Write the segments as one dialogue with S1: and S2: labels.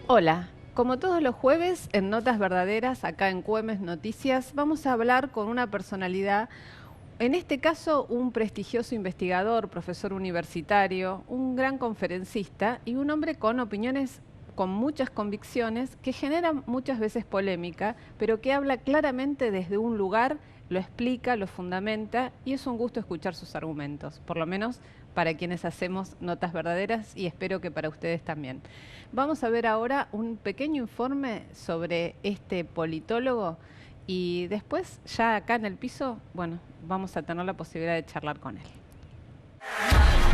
S1: Hola, como todos los jueves en Notas Verdaderas, acá en Cuemes Noticias, vamos a hablar con una personalidad, en este caso un prestigioso investigador, profesor universitario, un gran conferencista y un hombre con opiniones con muchas convicciones que generan muchas veces polémica, pero que habla claramente desde un lugar, lo explica, lo fundamenta y es un gusto escuchar sus argumentos, por lo menos para quienes hacemos Notas Verdaderas y espero que para ustedes también. Vamos a ver ahora un pequeño informe sobre este politólogo y después, ya acá en el piso, bueno, vamos a tener la posibilidad de charlar con él.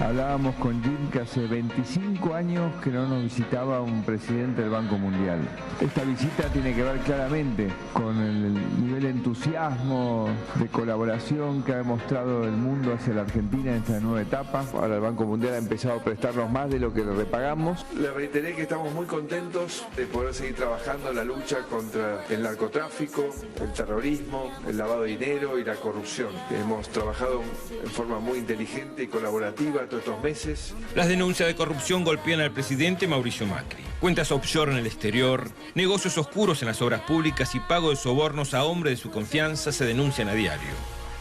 S2: Hablábamos con Jim que hace 25 años que no nos visitaba un presidente del Banco Mundial. Esta visita tiene que ver claramente con el nivel de entusiasmo, de colaboración que ha demostrado el mundo hacia la Argentina en esta nueva etapa. Ahora el Banco Mundial ha empezado a prestarnos más de lo que le repagamos.
S3: Le reiteré que estamos muy contentos de poder seguir trabajando en la lucha contra el narcotráfico, el terrorismo, el lavado de dinero y la corrupción. Hemos trabajado en forma muy inteligente y colaborativa todos estos meses.
S4: Las denuncias de corrupción golpean al presidente Mauricio Macri. Cuentas offshore en el exterior, negocios oscuros en las obras públicas y pago de sobornos a hombres de su confianza se denuncian a diario.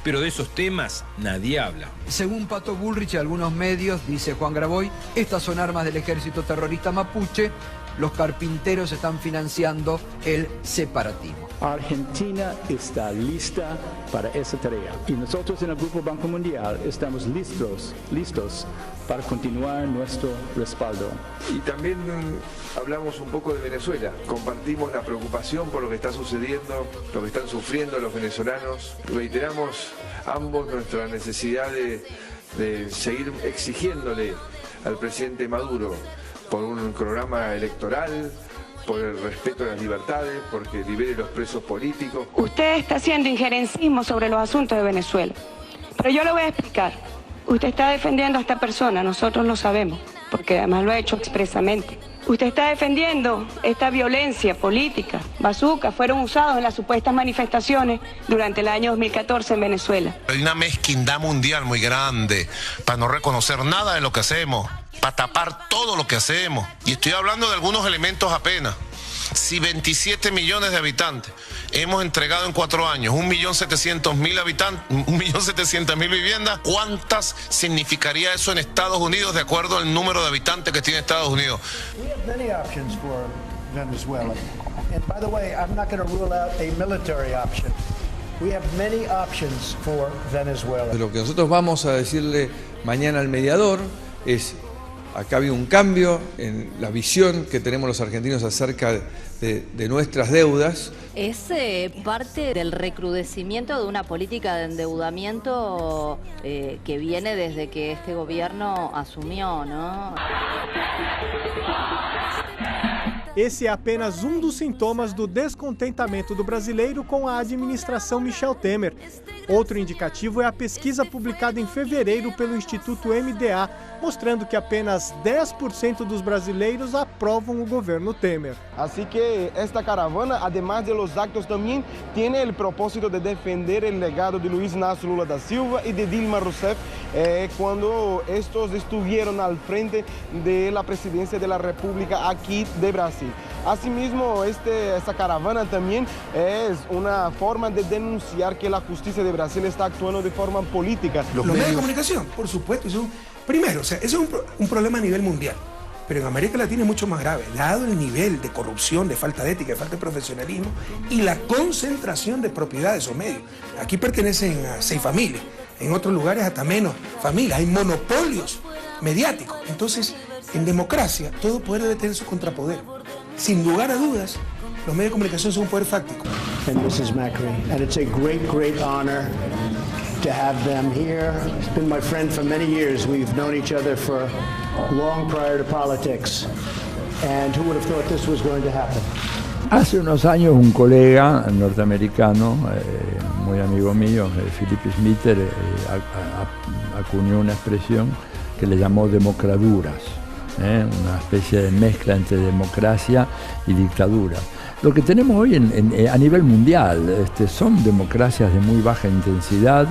S4: Pero de esos temas nadie habla.
S5: Según Pato Bullrich y algunos medios, dice Juan Graboy, estas son armas del ejército terrorista mapuche. Los carpinteros están financiando el separatismo.
S6: Argentina está lista para esa tarea y nosotros en el Grupo Banco Mundial estamos listos para continuar nuestro respaldo.
S3: Y también hablamos un poco de Venezuela. Compartimos la preocupación por lo que está sucediendo, lo que están sufriendo los venezolanos. Reiteramos ambos nuestra necesidad de seguir exigiéndole al presidente Maduro por un programa electoral, por el respeto a las libertades, porque libere los presos políticos.
S7: Usted está haciendo injerencismo sobre los asuntos de Venezuela, pero yo le voy a explicar. Usted está defendiendo a esta persona, nosotros lo sabemos, porque además lo ha hecho expresamente. Usted está defendiendo esta violencia política. Bazucas fueron usados en las supuestas manifestaciones durante el año 2014 en Venezuela.
S8: Hay una mezquindad mundial muy grande para no reconocer nada de lo que hacemos, para tapar todo lo que hacemos. Y estoy hablando de algunos elementos apenas. Si 27 millones de habitantes hemos entregado en 4 años 1.700.000 habitantes, 1.700.000 viviendas, ¿cuántas significaría eso en Estados Unidos de acuerdo al número de habitantes que tiene Estados Unidos?
S9: We have many options for Venezuela. And by the way, I'm not going to rule out a military option. We have many options for Venezuela.
S10: Lo que nosotros vamos a decirle mañana al mediador es: acá había un cambio en la visión que tenemos los argentinos acerca de nuestras deudas.
S11: ¿Es parte del recrudecimiento de una política de endeudamiento que viene desde que este gobierno asumió, ¿no?
S12: Esse é apenas um dos sintomas do descontentamento do brasileiro com a administração Michel Temer. Outro indicativo é a pesquisa publicada em fevereiro pelo Instituto MDA, mostrando que apenas 10% dos brasileiros aprovam o governo Temer.
S13: Así que esta caravana, además de los actos, también tiene el propósito de defender el legado de Luiz Inácio Lula da Silva y de Dilma Rousseff cuando estos estuvieron al frente de la presidencia de la República aquí de Brasil. Asimismo, esta caravana también es una forma de denunciar que la justicia de Brasil está actuando de forma política.
S14: Los medios de comunicación, por supuesto, primero, eso es un problema a nivel mundial, pero en América Latina es mucho más grave, dado el nivel de corrupción, de falta de ética, de falta de profesionalismo y la concentración de propiedad de esos medios. Aquí pertenecen a 6 familias, en otros lugares hasta menos familias, hay monopolios mediáticos. Entonces, en democracia, todo poder debe tener su contrapoder. sin lugar a dudas, los medios de comunicación son un poder fáctico.
S9: And Mrs. Macri, and it's a great, great honor to have them here. It's been my friend for many years. We've known each other for long prior to politics. And who would have thought this was going to happen?
S2: Hace unos años un colega norteamericano, muy amigo mío, Philip Schmitter, acuñó una expresión que le llamó democraduras, una especie de mezcla entre democracia y dictadura. Lo que tenemos hoy a nivel mundial son democracias de muy baja intensidad,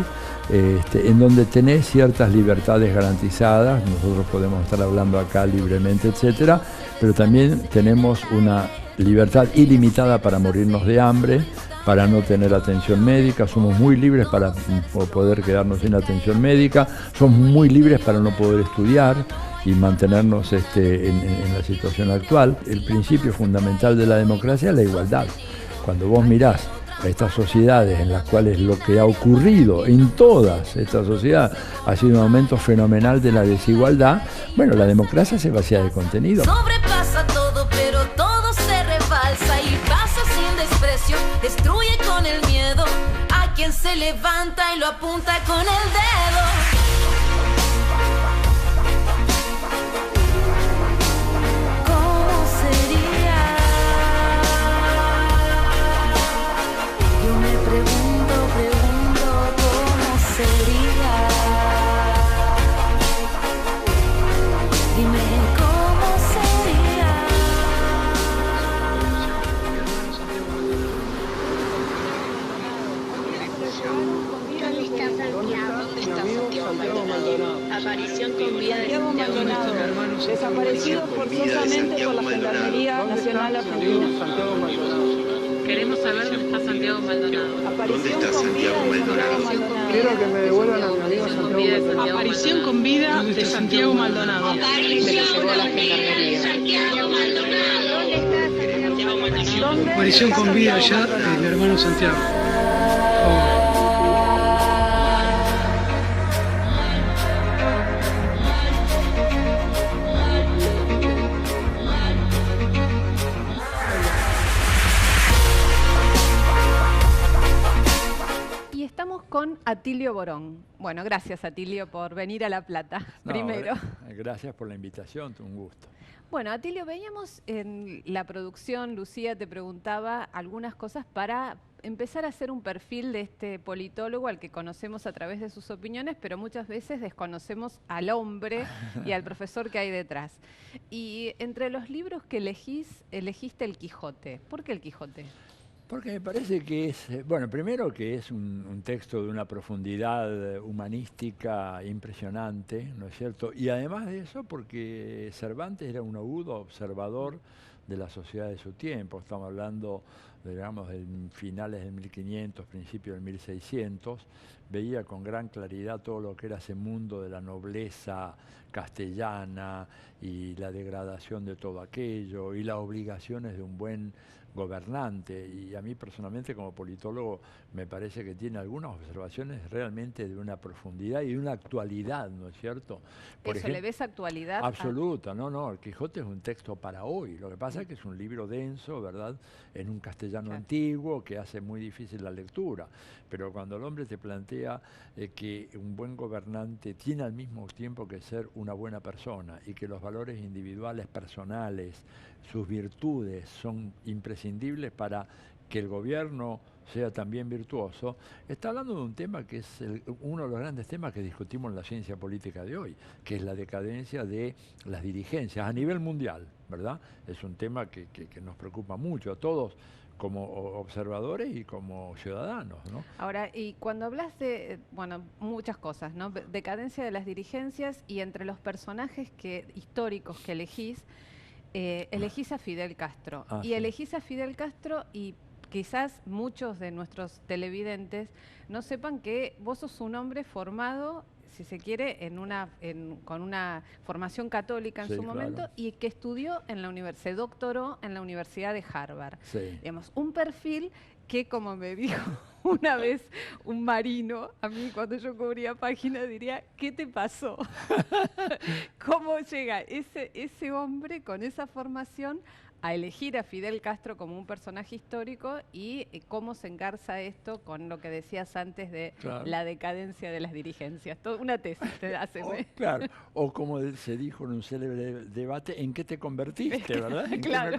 S2: en donde tenés ciertas libertades garantizadas, nosotros podemos estar hablando acá libremente, etcétera, pero también tenemos una libertad ilimitada para morirnos de hambre, para no tener atención médica, somos muy libres para poder quedarnos sin atención médica, somos muy libres para no poder estudiar y mantenernos en la situación actual. El principio fundamental de la democracia es la igualdad. Cuando vos mirás a estas sociedades en las cuales lo que ha ocurrido en todas estas sociedades ha sido un aumento fenomenal de la desigualdad, bueno, la democracia se vacía de contenido.
S15: Sobrepasa todo, pero todo se rebalsa y pasa sin desprecio, destruye con el miedo a quien se levanta y lo apunta con el dedo.
S16: Aparición con vida de Santiago Maldonado, desaparecido forzosamente por la Gendarmería Nacional Argentina.
S17: Queremos saber dónde está Santiago Maldonado.
S16: ¿Dónde está Santiago Maldonado?
S9: Quiero que me devuelvan a mi amigo Santiago Maldonado.
S17: Aparición con vida de Santiago Maldonado.
S14: Aparición con vida ya de mi hermano Santiago.
S1: Con Atilio Borón. Bueno, gracias Atilio por venir a La Plata, primero.
S2: Gracias por la invitación, un gusto.
S1: Bueno, Atilio, veíamos en la producción, Lucía te preguntaba algunas cosas para empezar a hacer un perfil de este politólogo al que conocemos a través de sus opiniones, pero muchas veces desconocemos al hombre y al profesor que hay detrás. Y entre los libros que elegiste El Quijote. ¿Por qué El Quijote?
S2: Porque me parece que es, bueno, primero que es un texto de una profundidad humanística impresionante, ¿no es cierto? Y además de eso, porque Cervantes era un agudo observador de la sociedad de su tiempo. Estamos hablando, digamos, de finales del 1500, principios del 1600. Veía con gran claridad todo lo que era ese mundo de la nobleza castellana y la degradación de todo aquello y las obligaciones de un buen gobernante, y a mí personalmente como politólogo me parece que tiene algunas observaciones realmente de una profundidad y de una actualidad, ¿no es cierto?
S1: Por ejemplo, ¿le ves actualidad?
S2: Absoluta, no, El Quijote es un texto para hoy, lo que pasa es que es un libro denso, ¿verdad?, en un castellano antiguo que hace muy difícil la lectura, pero cuando el hombre te plantea que un buen gobernante tiene al mismo tiempo que ser una buena persona y que los valores individuales, personales, sus virtudes son imprescindibles para que el gobierno sea también virtuoso, está hablando de un tema que es uno de los grandes temas que discutimos en la ciencia política de hoy, que es la decadencia de las dirigencias a nivel mundial, ¿verdad? Es un tema que nos preocupa mucho a todos como observadores y como ciudadanos, ¿no?
S1: Ahora, y cuando hablas de, bueno, muchas cosas, ¿no? Decadencia de las dirigencias, y entre los personajes históricos que elegís a Fidel Castro.
S2: Sí.
S1: Elegís a Fidel Castro y quizás muchos de nuestros televidentes no sepan que vos sos un hombre formado, si se quiere, con una formación católica en su momento, y que estudió se doctoró en la Universidad de Harvard.
S2: Sí.
S1: Digamos, un perfil que como me dijo una vez un marino, a mí cuando yo cubría páginas diría, ¿qué te pasó? ¿Cómo llega ese hombre con esa formación a elegir a Fidel Castro como un personaje histórico y cómo se engarza esto con lo que decías antes de la decadencia de las dirigencias? Una tesis te hace.
S18: Claro, o como se dijo en un célebre debate, ¿en qué te convertiste, verdad?
S1: Claro.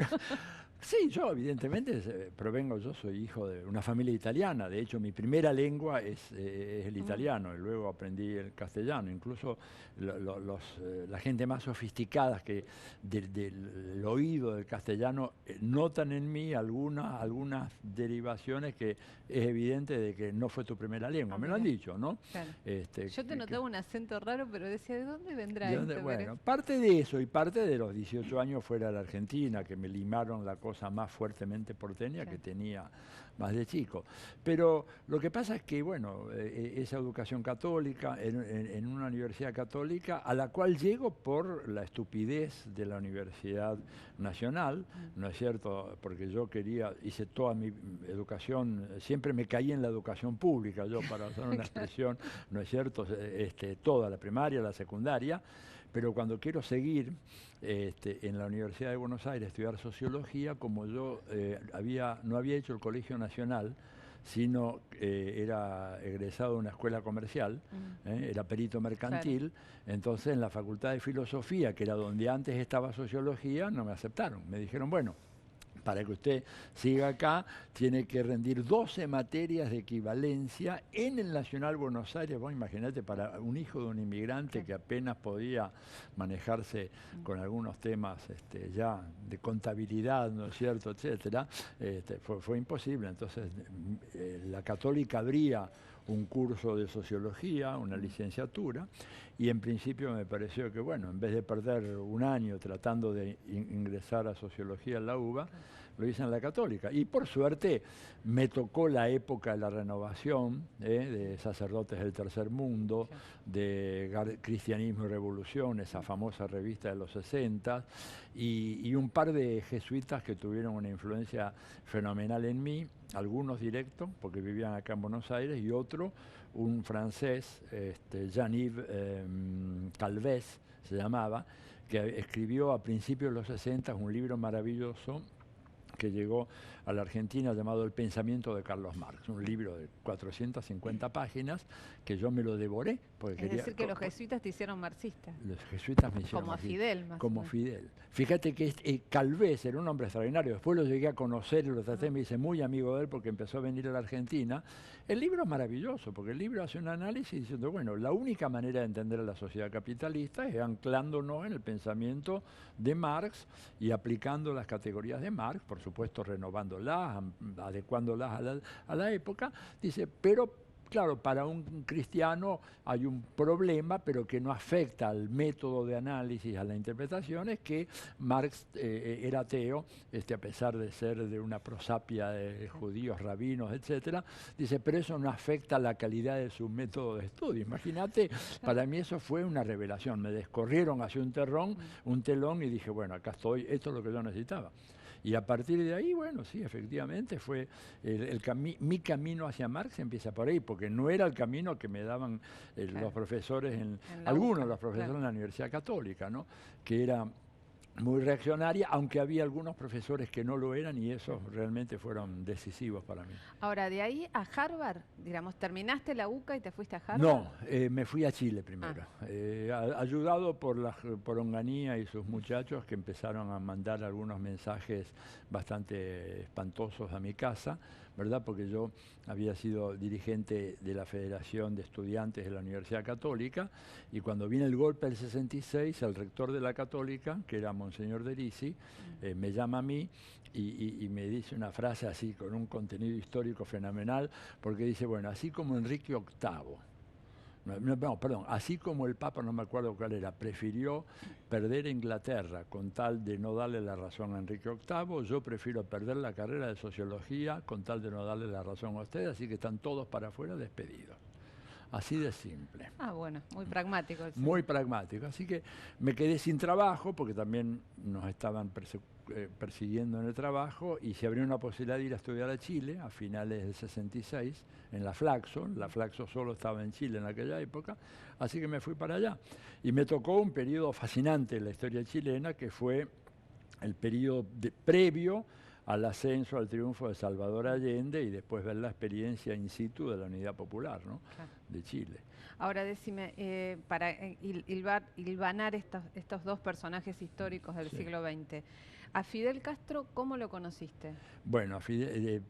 S18: Sí, yo evidentemente provengo, yo soy hijo de una familia italiana, de hecho mi primera lengua es el italiano y luego aprendí el castellano, incluso la gente más sofisticada que del oído del castellano notan en mí algunas derivaciones que es evidente de que no fue tu primera lengua, me lo han dicho, ¿no?
S1: Claro. Yo te notaba un acento raro, pero decía, ¿de dónde vendrá esto?
S18: Bueno, parte de eso y parte de los 18 años fuera de la Argentina, que me limaron la cosa más fuertemente porteña que tenía más de chico. Pero lo que pasa es que, bueno, esa educación católica, en una universidad católica, a la cual llego por la estupidez de la Universidad Nacional, ¿no es cierto? Porque yo hice toda mi educación, siempre me caí en la educación pública, yo para usar una expresión, ¿no es cierto? Toda la primaria, la secundaria, pero cuando quiero seguir en la Universidad de Buenos Aires estudiar sociología, como yo no había hecho el Colegio Nacional, sino era egresado de una escuela comercial, era perito mercantil, entonces en la Facultad de Filosofía, que era donde antes estaba sociología, no me aceptaron. Me dijeron, bueno, para que usted siga acá, tiene que rendir 12 materias de equivalencia en el Nacional Buenos Aires. Vos imagínate, para un hijo de un inmigrante que apenas podía manejarse con algunos temas ya de contabilidad, ¿no es cierto?, etcétera, fue imposible. Entonces, la Católica abría un curso de sociología, una licenciatura, y en principio me pareció que, bueno, en vez de perder un año tratando de ingresar a sociología en la UBA, lo hice en la Católica. Y por suerte me tocó la época de la renovación, de Sacerdotes del Tercer Mundo, de Cristianismo y Revolución, esa famosa revista de los 60, y un par de jesuitas que tuvieron una influencia fenomenal en mí, algunos directos, porque vivían acá en Buenos Aires, y otro, un francés, Jean-Yves Calvez se llamaba, que escribió a principios de los 60 un libro maravilloso que llegó a la Argentina llamado El pensamiento de Carlos Marx, un libro de 450 páginas que yo me lo devoré. Porque
S1: es decir, que los jesuitas te hicieron marxista.
S18: Los jesuitas me hicieron
S1: como
S18: marxista.
S1: Fidel, más
S18: como Fidel. Fíjate que Calvez era un hombre extraordinario. Después lo llegué a conocer y lo traté, me hice muy amigo de él porque empezó a venir a la Argentina. El libro es maravilloso porque el libro hace un análisis diciendo, bueno, la única manera de entender a la sociedad capitalista es anclándonos en el pensamiento de Marx y aplicando las categorías de Marx, por supuesto renovándolas, adecuándolas a la época. Dice, pero claro, para un cristiano hay un problema, pero que no afecta al método de análisis, a la interpretación, es que Marx era ateo, a pesar de ser de una prosapia de judíos, rabinos, etcétera. Dice, pero eso no afecta la calidad de su método de estudio. Imagínate, para mí eso fue una revelación. Me descorrieron hacia un telón y dije, bueno, acá estoy, esto es lo que yo necesitaba. Y a partir de ahí, bueno, sí, efectivamente fue mi camino hacia Marx empieza por ahí, porque no era el camino que me daban los profesores, algunos de los profesores en la Universidad Católica, ¿no? Que era muy reaccionaria, aunque había algunos profesores que no lo eran y esos realmente fueron decisivos para mí.
S1: Ahora, de ahí a Harvard, digamos, ¿terminaste la UCA y te fuiste a Harvard?
S18: No, me fui a Chile primero, ayudado por Onganía y sus muchachos que empezaron a mandar algunos mensajes bastante espantosos a mi casa, ¿verdad? Porque yo había sido dirigente de la Federación de Estudiantes de la Universidad Católica y cuando viene el golpe del 66, el rector de la Católica, que era Monseñor Derisi, me llama a mí y me dice una frase así con un contenido histórico fenomenal, porque dice, bueno, así como Enrique VIII, así como el Papa, no me acuerdo cuál era, prefirió perder a Inglaterra con tal de no darle la razón a Enrique VIII, yo prefiero perder la carrera de sociología con tal de no darle la razón a ustedes, así que están todos para afuera despedidos. Así de simple.
S1: Ah, bueno, muy pragmático.
S18: Muy pragmático. Así que me quedé sin trabajo porque también nos estaban persiguiendo en el trabajo y se abrió una posibilidad de ir a estudiar a Chile a finales del 66 en la Flaxo. La Flaxo solo estaba en Chile en aquella época, así que me fui para allá. Y me tocó un periodo fascinante en la historia chilena que fue el periodo previo al ascenso, al triunfo de Salvador Allende y después ver la experiencia in situ de la Unidad Popular, ¿no?
S1: Claro.
S18: De Chile.
S1: Ahora decime, para hilvanar estos dos personajes históricos del siglo XX, ¿a Fidel Castro cómo lo conociste?
S18: Bueno,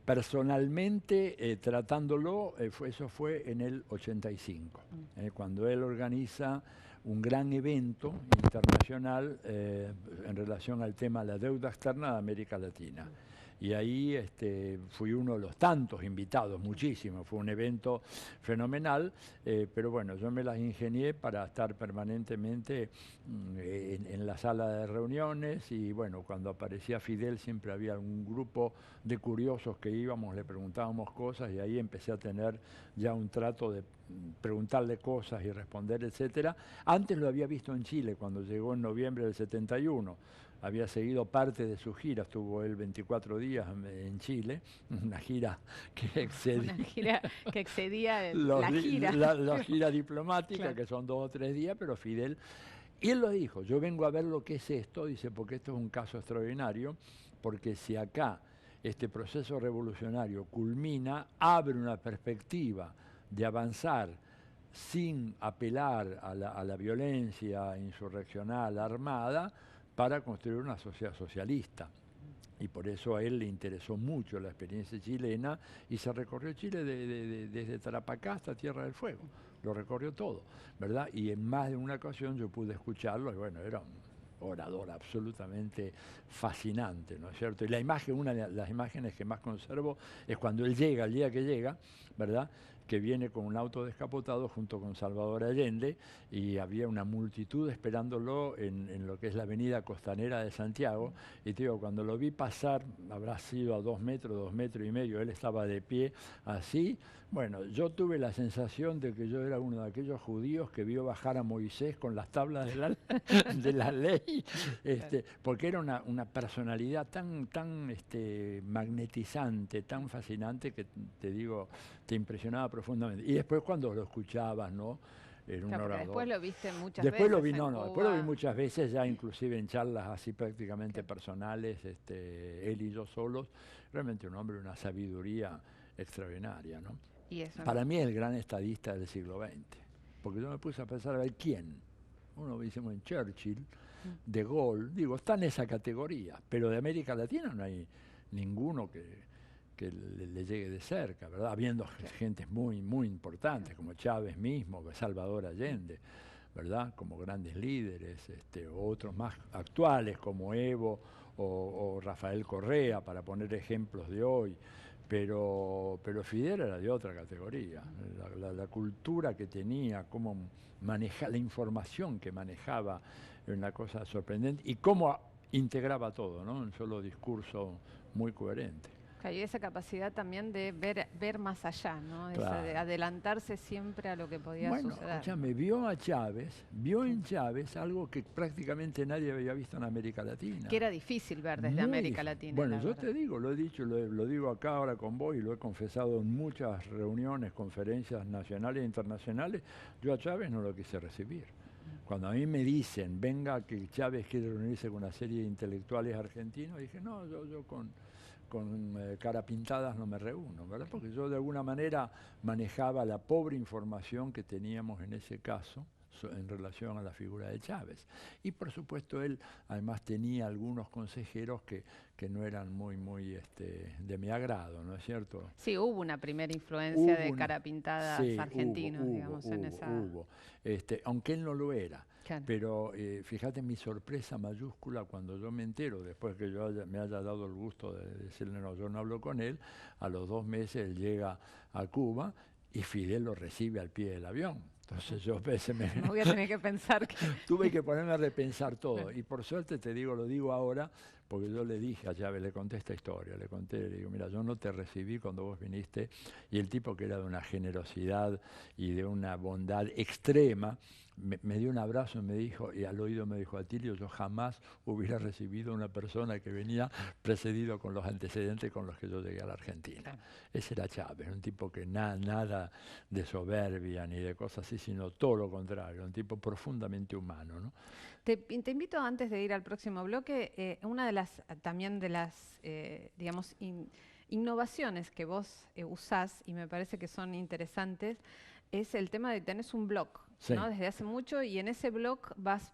S18: personalmente, tratándolo, eso fue en el 85, cuando él organiza un gran evento internacional en relación al tema de la deuda externa de América Latina. Y ahí fui uno de los tantos invitados, muchísimo, fue un evento fenomenal, pero bueno, yo me las ingenié para estar permanentemente en la sala de reuniones y bueno, cuando aparecía Fidel siempre había un grupo de curiosos que íbamos, le preguntábamos cosas y ahí empecé a tener ya un trato de preguntarle cosas y responder, etcétera. Antes lo había visto en Chile cuando llegó en noviembre del 71. Había seguido parte de su gira, estuvo él 24 días en Chile, una gira que excedía...
S1: Una gira que excedía
S18: la gira diplomática,
S1: claro,
S18: que son 2 o 3 días, pero Fidel... Y él lo dijo, yo vengo a ver lo que es esto, dice, porque esto es un caso extraordinario, porque si acá este proceso revolucionario culmina, abre una perspectiva de avanzar sin apelar a la violencia insurreccional armada, para construir una sociedad socialista. Y por eso a él le interesó mucho la experiencia chilena y se recorrió Chile desde Tarapacá hasta Tierra del Fuego. Lo recorrió todo, ¿verdad? Y en más de una ocasión yo pude escucharlo y bueno, era un orador absolutamente fascinante, ¿no es cierto? Y la imagen, una de las imágenes que más conservo es cuando él llega, el día que llega, ¿verdad?, que viene con un auto descapotado junto con Salvador Allende y había una multitud esperándolo en lo que es la avenida costanera de Santiago. Y te digo, cuando lo vi pasar, habrá sido a 2 metros, 2 metros y medio, él estaba de pie así. Bueno, yo tuve la sensación de que yo era uno de aquellos judíos que vio bajar a Moisés con las tablas de la ley, porque era una personalidad tan magnetizante, tan fascinante que te digo, te impresionaba profundamente. Y después cuando lo escuchabas, ¿no? Era un orador.
S1: Después lo viste muchas
S18: veces. Después lo vi muchas veces, ya inclusive en charlas así prácticamente personales, él y yo solos. Realmente un hombre de una sabiduría extraordinaria, ¿no?
S1: ¿Y eso?
S18: Para mí es el gran estadista del siglo XX. Porque yo me puse a pensar a ver quién. Uno dice en Churchill, De Gaulle, digo, está en esa categoría, pero de América Latina no hay ninguno que le llegue de cerca, ¿verdad? Habiendo gentes muy, muy importantes, como Chávez mismo, Salvador Allende, ¿verdad? Como grandes líderes, otros más actuales, como Evo o Rafael Correa, para poner ejemplos de hoy. Pero Fidel era de otra categoría. La cultura que tenía, cómo manejaba, la información que manejaba, era una cosa sorprendente. Y cómo integraba todo, ¿no? En un solo discurso muy coherente.
S1: Y esa capacidad también de ver más allá, ¿no?
S18: Claro.
S1: Esa de adelantarse siempre a lo que podía
S18: bueno,
S1: suceder.
S18: Escúchame, vio en Chávez algo que prácticamente nadie había visto en América Latina.
S1: Que era difícil ver desde América Latina.
S18: Bueno, yo te digo, lo he dicho, lo digo acá ahora con vos y lo he confesado en muchas reuniones, conferencias nacionales e internacionales, yo a Chávez no lo quise recibir. Cuando a mí me dicen, venga que Chávez quiere reunirse con una serie de intelectuales argentinos, dije, no, yo con cara pintadas no me reúno, ¿verdad? Porque yo de alguna manera manejaba la pobre información que teníamos en ese caso en relación a la figura de Chávez. Y por supuesto él además tenía algunos consejeros que no eran muy de mi agrado, ¿no es cierto?
S1: Sí, hubo una primera influencia de cara pintadas argentinos, digamos, en esa...
S18: aunque él no lo era.
S1: Claro.
S18: Pero fíjate mi sorpresa mayúscula cuando yo me entero, después que yo me haya dado el gusto de decirle, no, yo no hablo con él, a los 2 meses él llega a Cuba y Fidel lo recibe al pie del avión. Entonces yo me
S1: voy a tener que pensar que...
S18: Tuve que ponerme a repensar todo. Y por suerte te digo, lo digo ahora, porque yo le dije a Chávez, le conté esta historia, le digo, mira, yo no te recibí cuando vos viniste, y el tipo, que era de una generosidad y de una bondad extrema, me dio un abrazo y me dijo, y al oído me dijo, Atilio, yo jamás hubiera recibido a una persona que venía precedido con los antecedentes con los que yo llegué a la Argentina. Ese era Chávez, un tipo que nada de soberbia ni de cosas así, sino todo lo contrario, un tipo profundamente humano, ¿no?
S1: Te invito, antes de ir al próximo bloque, una de las, también de las, digamos, innovaciones que vos usás, y me parece que son interesantes, es el tema de tenés un blog,
S18: sí,
S1: ¿no? Desde hace mucho, y en ese blog vas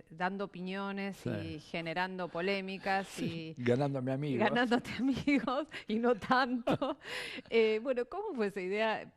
S1: dando opiniones, sí, y generando polémicas, sí, y
S18: ganándome amigos.
S1: Ganándote amigos, y no tanto. Bueno, ¿cómo fue esa idea,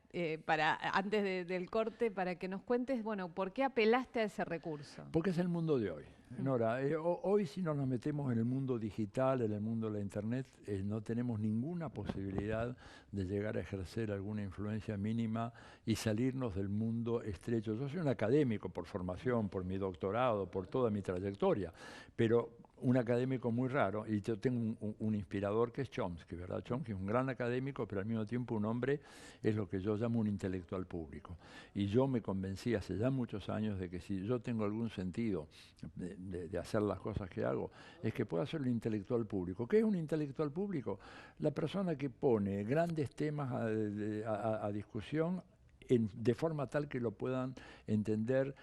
S1: antes del corte, para que nos cuentes, bueno, por qué apelaste a ese recurso?
S18: Porque es el mundo de hoy. Nora, hoy si nos metemos en el mundo digital, en el mundo de la internet, no tenemos ninguna posibilidad de llegar a ejercer alguna influencia mínima y salirnos del mundo estrecho. Yo soy un académico por formación, por mi doctorado, por toda mi trayectoria, pero un académico muy raro, y yo tengo un inspirador que es Chomsky, ¿verdad? Chomsky es un gran académico, pero al mismo tiempo un hombre, es lo que yo llamo un intelectual público. Y yo me convencí hace ya muchos años de que si yo tengo algún sentido de hacer las cosas que hago, es que puedo ser un intelectual público. ¿Qué es un intelectual público? La persona que pone grandes temas a discusión de forma tal que lo puedan entender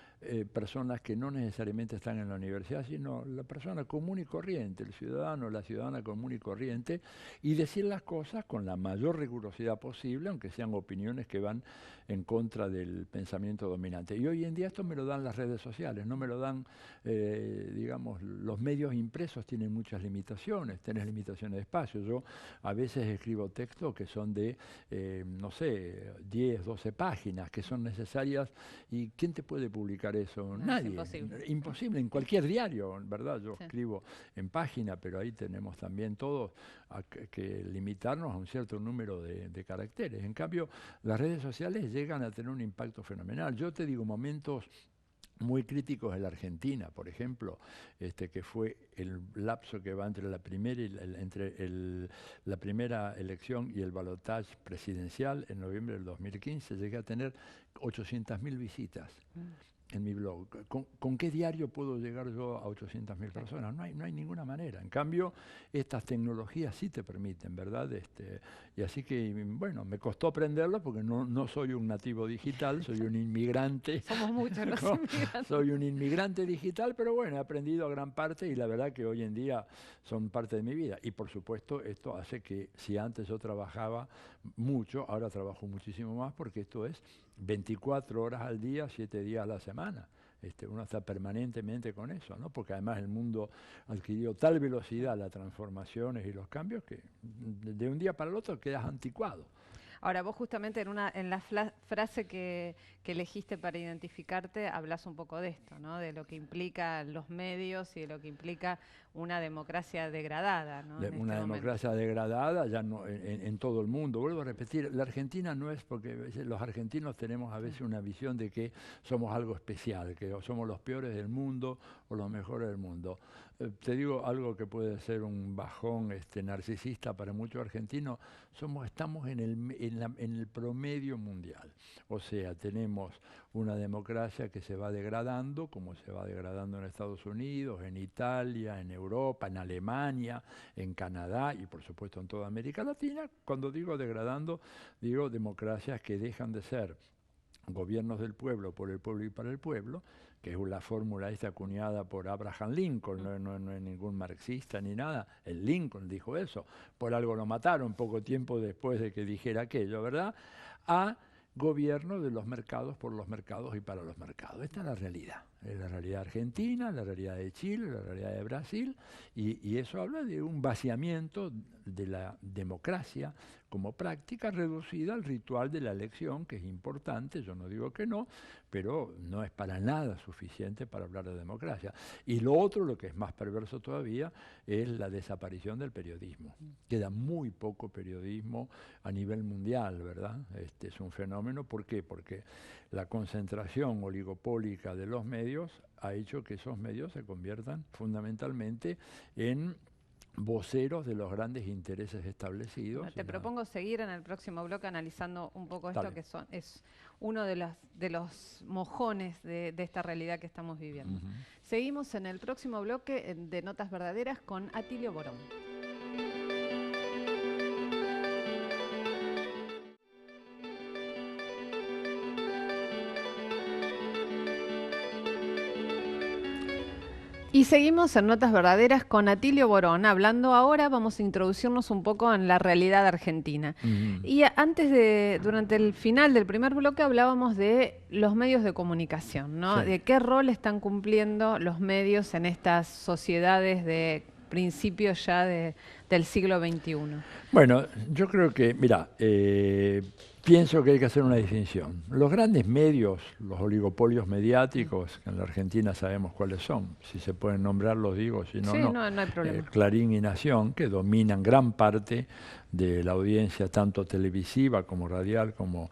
S18: personas que no necesariamente están en la universidad, sino la persona común y corriente, el ciudadano, la ciudadana común y corriente, y decir las cosas con la mayor rigurosidad posible, aunque sean opiniones que van en contra del pensamiento dominante. Y hoy en día esto me lo dan las redes sociales, no me lo dan, digamos, los medios impresos tienen muchas limitaciones, tenés limitaciones de espacio. Yo a veces escribo textos que son de, no sé, 10, 12 páginas, que son necesarias, y ¿quién te puede publicar eso?
S1: No,
S18: nadie.
S1: es imposible.
S18: Imposible, en cualquier diario, ¿verdad? Yo
S1: sí,
S18: escribo en página, pero ahí tenemos también todos que limitarnos a un cierto número de caracteres. En cambio, las redes sociales llegan a tener un impacto fenomenal. Yo te digo, momentos muy críticos en la Argentina, por ejemplo, que fue el lapso que va entre la primera elección y el balotaje presidencial en noviembre del 2015, llegué a tener 800.000 visitas en mi blog. ¿Con qué diario puedo llegar yo a 800.000 personas? No hay ninguna manera. En cambio, estas tecnologías sí te permiten, ¿verdad? Y así que, bueno, me costó aprenderlo porque no soy un nativo digital, soy un inmigrante.
S1: Somos muchos los inmigrantes.
S18: Soy un inmigrante digital, pero bueno, he aprendido a gran parte y la verdad que hoy en día son parte de mi vida. Y por supuesto, esto hace que si antes yo trabajaba mucho, ahora trabajo muchísimo más porque esto es 24 horas al día, 7 días a la semana. Uno está permanentemente con eso, ¿no? Porque además el mundo adquirió tal velocidad las transformaciones y los cambios que de un día para el otro quedas anticuado.
S1: Ahora, vos justamente en la frase que elegiste para identificarte, hablas un poco de esto, ¿no? De lo que implica los medios y de lo que implica una democracia degradada, ¿no?
S18: Una democracia degradada ya no, en todo el mundo. Vuelvo a repetir, la Argentina no es porque los argentinos tenemos a veces una visión de que somos algo especial, que somos los peores del mundo o los mejores del mundo. Te digo algo que puede ser un bajón narcisista para muchos argentinos, estamos en el promedio mundial. O sea, tenemos una democracia que se va degradando, como se va degradando en Estados Unidos, en Italia, en Europa, en Alemania, en Canadá y por supuesto en toda América Latina. Cuando digo degradando, digo democracias que dejan de ser gobiernos del pueblo, por el pueblo y para el pueblo, que es la fórmula esta acuñada por Abraham Lincoln, no es ningún marxista ni nada, el Lincoln dijo eso, por algo lo mataron poco tiempo después de que dijera aquello, ¿verdad? A gobierno de los mercados, por los mercados y para los mercados. Esta es la realidad argentina, la realidad de Chile, la realidad de Brasil, y eso habla de un vaciamiento de la democracia como práctica reducida al ritual de la elección, que es importante, yo no digo que no, pero no es para nada suficiente para hablar de democracia. Y lo otro, lo que es más perverso todavía, es la desaparición del periodismo. Queda muy poco periodismo a nivel mundial, ¿verdad? Es un fenómeno. ¿Por qué? Porque la concentración oligopólica de los medios ha hecho que esos medios se conviertan fundamentalmente en voceros de los grandes intereses establecidos.
S1: Bueno, te propongo seguir en el próximo bloque analizando un poco
S18: Dale.
S1: esto que es uno de los mojones de esta realidad que estamos viviendo. Seguimos en el próximo bloque de Notas Verdaderas con Atilio Borón. Y seguimos en Notas Verdaderas con Atilio Borón, hablando ahora, vamos a introducirnos un poco en la realidad argentina. Y durante el final del primer bloque hablábamos de los medios de comunicación, ¿no?
S18: Sí.
S1: De qué rol están cumpliendo los medios en estas sociedades de principios ya del siglo XXI.
S18: Bueno, yo creo que, mira, pienso que hay que hacer una distinción. Los grandes medios, los oligopolios mediáticos, que en la Argentina sabemos cuáles son, si se pueden nombrar los digo, si no,
S1: sí,
S18: no.
S1: No hay problema.
S18: Clarín y Nación, que dominan gran parte de la audiencia, tanto televisiva como radial como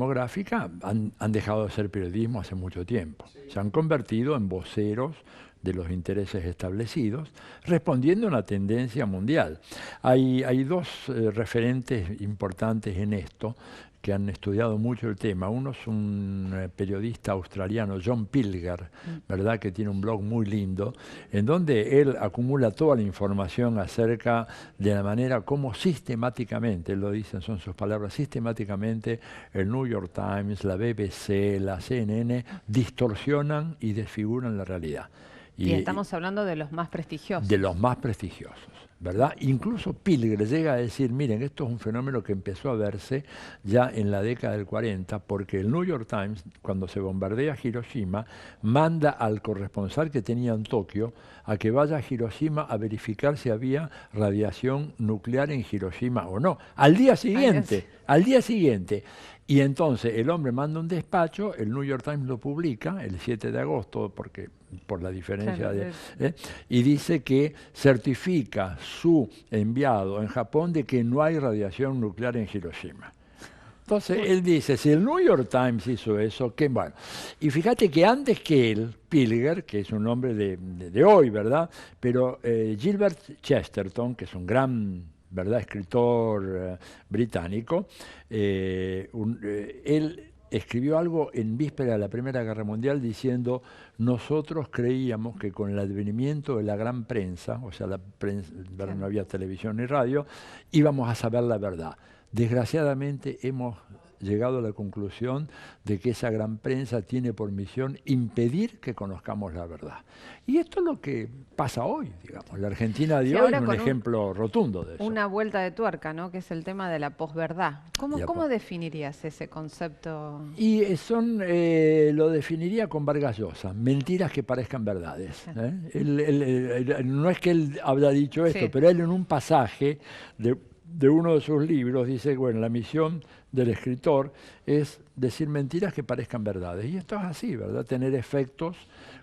S18: gráfica, han dejado de hacer periodismo hace mucho tiempo. Se han convertido en voceros de los intereses establecidos, respondiendo a una tendencia mundial. Hay dos referentes importantes en esto que han estudiado mucho el tema. Uno es un periodista australiano, John Pilger, ¿verdad?, que tiene un blog muy lindo, en donde él acumula toda la información acerca de la manera como sistemáticamente, él lo dice, son sus palabras, sistemáticamente el New York Times, la BBC, la CNN distorsionan y desfiguran la realidad.
S1: Y estamos hablando de los más prestigiosos.
S18: De los más prestigiosos, ¿verdad? Incluso Pilger llega a decir, miren, esto es un fenómeno que empezó a verse ya en la década del 40, porque el New York Times, cuando se bombardea Hiroshima, manda al corresponsal que tenía en Tokio a que vaya a Hiroshima a verificar si había radiación nuclear en Hiroshima o no. Al día siguiente. Y entonces el hombre manda un despacho, el New York Times lo publica el 7 de agosto, por la diferencia y dice que certifica su enviado en Japón de que no hay radiación nuclear en Hiroshima. Entonces él dice, si el New York Times hizo eso, qué bueno. Y fíjate que antes que él, Pilger, que es un hombre de hoy, ¿verdad? Pero Gilbert Chesterton, que es un gran, ¿verdad?, escritor británico, él escribió algo en víspera de la Primera Guerra Mundial diciendo, nosotros creíamos que con el advenimiento de la gran prensa, o sea, la prensa, no había televisión ni radio, íbamos a saber la verdad. Desgraciadamente hemos llegado a la conclusión de que esa gran prensa tiene por misión impedir que conozcamos la verdad. Y esto es lo que pasa hoy, digamos. La Argentina de hoy es un ejemplo rotundo de eso.
S1: Una vuelta de tuerca, ¿no?, que es el tema de la posverdad. ¿Cómo definirías ese concepto?
S18: Y lo definiría con Vargas Llosa, mentiras que parezcan verdades. No es que él haya dicho esto, pero él en un pasaje de uno de sus libros dice, bueno, la misión del escritor es decir mentiras que parezcan verdades. Y esto es así, ¿verdad? Tener efectos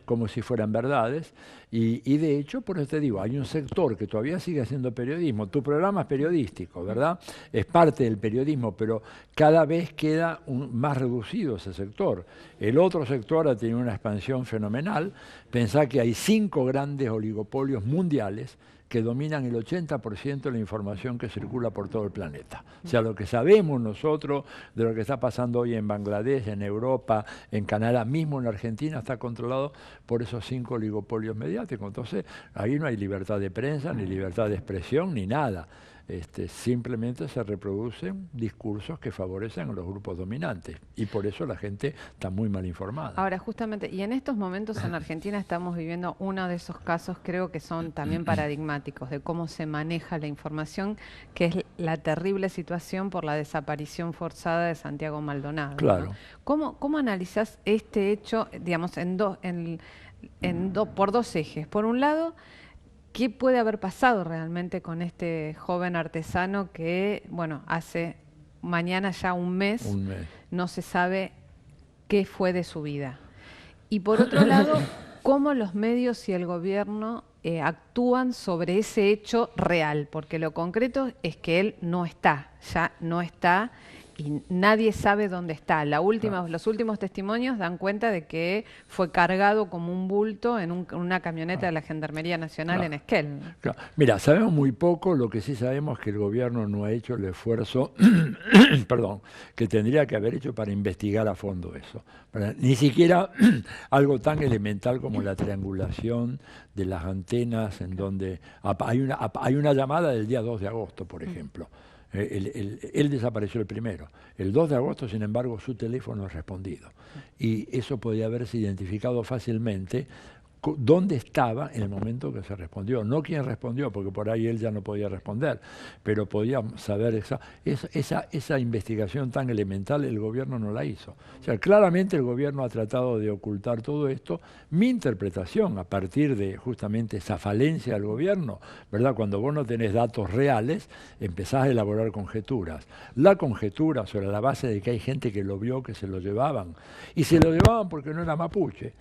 S18: como si fueran verdades. Y de hecho, por eso te digo, hay un sector que todavía sigue haciendo periodismo. Tu programa es periodístico, ¿verdad? Es parte del periodismo, pero cada vez queda más reducido ese sector. El otro sector ha tenido una expansión fenomenal. Pensá que hay 5 grandes oligopolios mundiales que dominan el 80% de la información que circula por todo el planeta. O sea, lo que sabemos nosotros de lo que está pasando hoy en Bangladesh, en Europa, en Canadá, mismo en Argentina, está controlado por esos 5 oligopolios mediáticos. Entonces, ahí no hay libertad de prensa, ni libertad de expresión, ni nada. Simplemente se reproducen discursos que favorecen a los grupos dominantes y por eso la gente está muy mal informada.
S1: Ahora, justamente, y en estos momentos en Argentina estamos viviendo uno de esos casos, creo que son también paradigmáticos, de cómo se maneja la información, que es la terrible situación por la desaparición forzada de Santiago Maldonado.
S18: Claro.
S1: ¿No? ¿Cómo analizás este hecho, digamos, por dos ejes? Por un lado, ¿qué puede haber pasado realmente con este joven artesano que, bueno, hace mañana ya un mes, no se sabe qué fue de su vida? Y por otro lado, ¿cómo los medios y el gobierno actúan sobre ese hecho real? Porque lo concreto es que él ya no está y nadie sabe dónde está. Los últimos testimonios dan cuenta de que fue cargado como un bulto en una camioneta de la Gendarmería Nacional en Esquel.
S18: Claro. Mira, sabemos muy poco, lo que sí sabemos es que el gobierno no ha hecho el esfuerzo perdón, que tendría que haber hecho para investigar a fondo eso. Ni siquiera algo tan elemental como la triangulación de las antenas, en donde hay una llamada del día 2 de agosto, por ejemplo. Él desapareció el primero. El 2 de agosto, sin embargo, su teléfono es respondido. Y eso podía haberse identificado fácilmente dónde estaba en el momento que se respondió. No quién respondió, porque por ahí él ya no podía responder, pero podía saber esa investigación tan elemental, el gobierno no la hizo. O sea, claramente el gobierno ha tratado de ocultar todo esto. Mi interpretación, a partir de justamente esa falencia del gobierno, ¿verdad? Cuando vos no tenés datos reales, empezás a elaborar conjeturas. La conjetura sobre la base de que hay gente que lo vio, que se lo llevaban. Y se lo llevaban porque no era mapuche.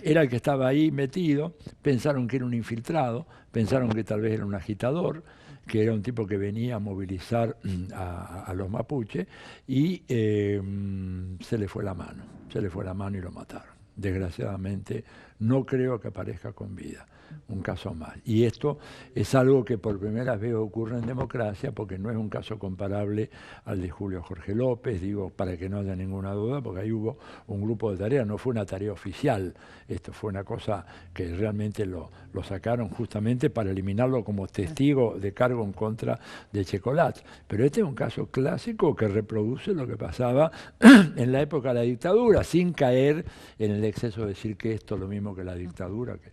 S18: Era el que estaba ahí metido, pensaron que era un infiltrado, pensaron que tal vez era un agitador, que era un tipo que venía a movilizar a los mapuches, y se le fue la mano y lo mataron. Desgraciadamente no creo que aparezca con vida. Un caso más. Y esto es algo que por primera vez ocurre en democracia, porque no es un caso comparable al de Julio Jorge López, digo, para que no haya ninguna duda, porque ahí hubo un grupo de tareas, no fue una tarea oficial, esto fue una cosa que realmente lo sacaron justamente para eliminarlo como testigo de cargo en contra de Checolat. Pero este es un caso clásico que reproduce lo que pasaba en la época de la dictadura, sin caer en el exceso de decir que esto es lo mismo que la dictadura, que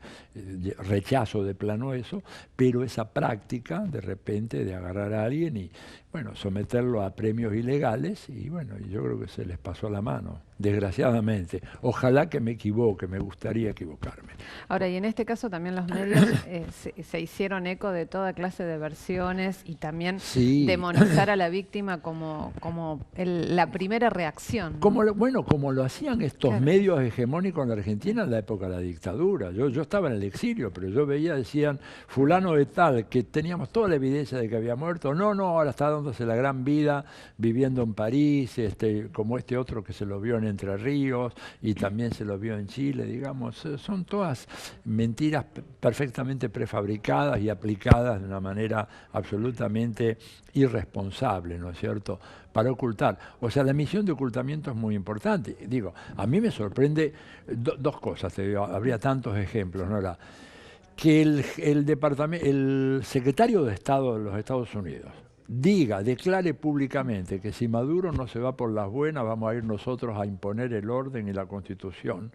S18: rechazo de plano eso, pero esa práctica de repente de agarrar a alguien y bueno, someterlo a premios ilegales, y bueno, yo creo que se les pasó la mano, desgraciadamente. Ojalá que me equivoque, me gustaría equivocarme.
S1: Ahora, y en este caso también los medios se hicieron eco de toda clase de versiones y también demonizar a la víctima como la primera reacción.
S18: Como lo hacían estos medios hegemónicos en la Argentina en la época de la dictadura. Yo estaba en el exilio, pero yo veía, decían, fulano de tal, que teníamos toda la evidencia de que había muerto. No, ahora está dándose la gran vida viviendo en París, como este otro que se lo vio en Entre Ríos y también se lo vio en Chile, digamos. Son todas mentiras perfectamente prefabricadas y aplicadas de una manera absolutamente irresponsable, ¿no es cierto?, para ocultar. O sea, la misión de ocultamiento es muy importante. Digo, a mí me sorprende dos cosas, habría tantos ejemplos, ¿no? Que el secretario de Estado de los Estados Unidos declare públicamente que si Maduro no se va por las buenas, vamos a ir nosotros a imponer el orden y la Constitución,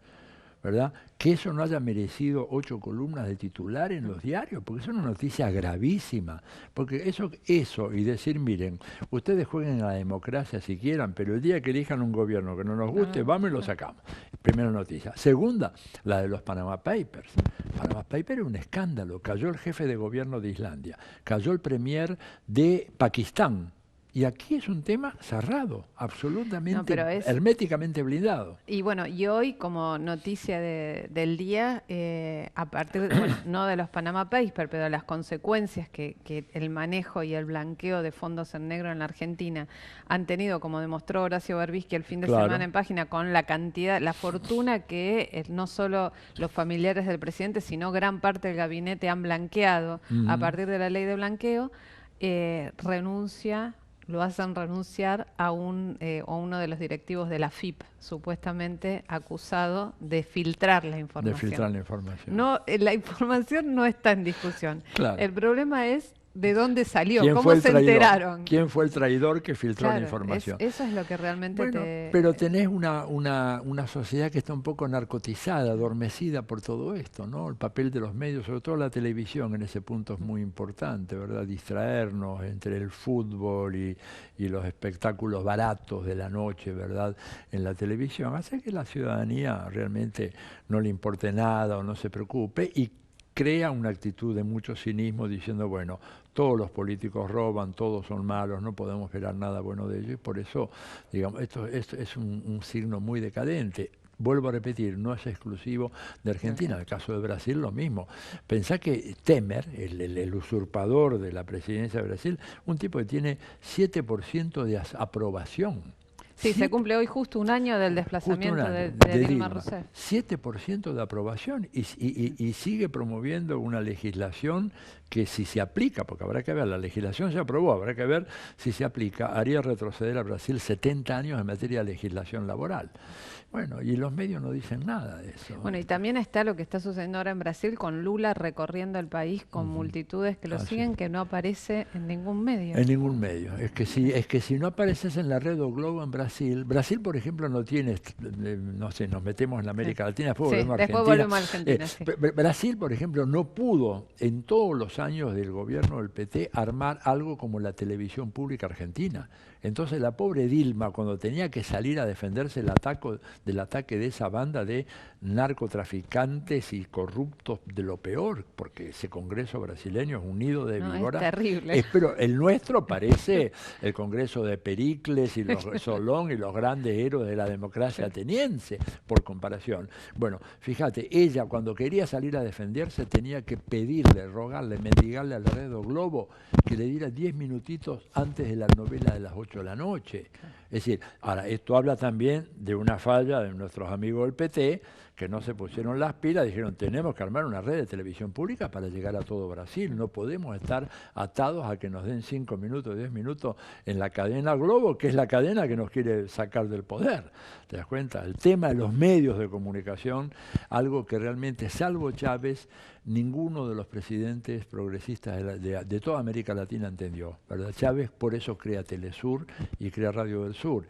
S18: ¿verdad? Que eso no haya merecido 8 columnas de titular en los diarios, porque es una noticia gravísima. Porque eso y decir, miren, ustedes jueguen a la democracia si quieran, pero el día que elijan un gobierno que no nos guste, vamos y lo sacamos. Primera noticia. Segunda, la de los Panama Papers. Panama Papers es un escándalo. Cayó el jefe de gobierno de Islandia, cayó el premier de Pakistán. Y aquí es un tema cerrado, absolutamente herméticamente blindado.
S1: Y bueno, y hoy como noticia del día, a partir de, no de los Panama Papers, pero de las consecuencias que el manejo y el blanqueo de fondos en negro en la Argentina han tenido, como demostró Horacio Berbisky el fin de semana en Página, con la fortuna que no solo los familiares del presidente, sino gran parte del gabinete han blanqueado a partir de la ley de blanqueo, lo hacen renunciar a uno de los directivos de la FIP, supuestamente acusado de filtrar la información. No, la información no está en discusión. Claro. El problema es de dónde salió, cómo se enteraron.
S18: ¿Quién fue el traidor que filtró la información?
S1: Eso es lo que realmente
S18: Pero tenés una sociedad que está un poco narcotizada, adormecida por todo esto, ¿no? El papel de los medios, sobre todo la televisión, en ese punto es muy importante, ¿verdad? Distraernos entre el fútbol y los espectáculos baratos de la noche, ¿verdad? En la televisión, hace que la ciudadanía realmente no le importe nada o no se preocupe y crea una actitud de mucho cinismo diciendo, bueno, todos los políticos roban, todos son malos, no podemos esperar nada bueno de ellos, y por eso, digamos, esto es un signo muy decadente. vuelvo a repetir, no es exclusivo de Argentina. En el caso de Brasil, lo mismo. Pensá que Temer, el usurpador de la presidencia de Brasil, un tipo que tiene 7% de aprobación.
S1: Sí, se cumple hoy justo un año del desplazamiento de Dilma Rousseff.
S18: 7% de aprobación y sigue promoviendo una legislación que si se aplica, porque habrá que ver, la legislación se aprobó, habrá que ver si se aplica, haría retroceder a Brasil 70 años en materia de legislación laboral. Bueno, y los medios no dicen nada de eso.
S1: Bueno, y también está lo que está sucediendo ahora en Brasil con Lula recorriendo el país con multitudes que lo siguen, que no aparece en ningún medio.
S18: En ningún medio. Es que si no apareces en la red o Globo en Brasil, por ejemplo, no tiene, no sé, nos metemos en la América Latina, después volvemos a Argentina. Brasil, por ejemplo, no pudo en todos los años del gobierno del PT armar algo como la televisión pública argentina. Entonces la pobre Dilma, cuando tenía que salir a defenderse del ataque de esa banda de narcotraficantes y corruptos de lo peor, porque ese Congreso brasileño es un nido de víboras.
S1: Es terrible.
S18: Pero el nuestro parece el Congreso de Pericles y los Solón y los grandes héroes de la democracia ateniense, por comparación. Bueno, fíjate, ella cuando quería salir a defenderse tenía que pedirle, rogarle, mendigarle a la red o Globo que le diera 10 minutitos antes de la novela de las 8 de la noche. Es decir, ahora, esto habla también de una falla de nuestros amigos del PT, que no se pusieron las pilas, dijeron, tenemos que armar una red de televisión pública para llegar a todo Brasil, no podemos estar atados a que nos den 5 minutos, 10 minutos en la cadena Globo, que es la cadena que nos quiere sacar del poder. ¿Te das cuenta? El tema de los medios de comunicación, algo que realmente, salvo Chávez, ninguno de los presidentes progresistas de toda América Latina entendió, ¿verdad? Chávez por eso crea Telesur y crea Radio del Sur.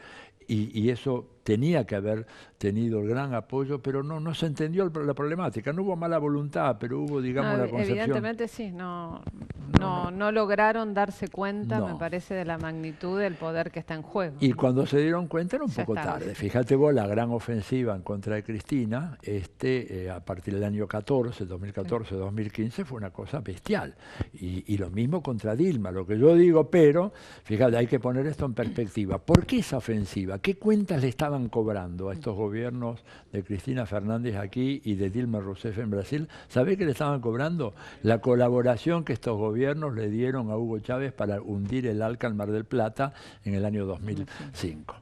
S18: Y eso tenía que haber tenido el gran apoyo, pero no se entendió la problemática. No hubo mala voluntad, pero hubo, digamos, la concepción.
S1: Evidentemente sí, no lograron darse cuenta, me parece, de la magnitud del poder que está en juego.
S18: Y cuando se dieron cuenta era un poco tarde. Fíjate vos, la gran ofensiva en contra de Cristina, a partir del año 2014-2015, fue una cosa bestial. Y lo mismo contra Dilma, lo que yo digo, pero, fíjate, hay que poner esto en perspectiva. ¿Por qué esa ofensiva? ¿Qué cuentas le estaban cobrando a estos gobiernos de Cristina Fernández aquí y de Dilma Rousseff en Brasil? ¿Sabés qué le estaban cobrando? La colaboración que estos gobiernos le dieron a Hugo Chávez para hundir el Alca en Mar del Plata en el año 2005.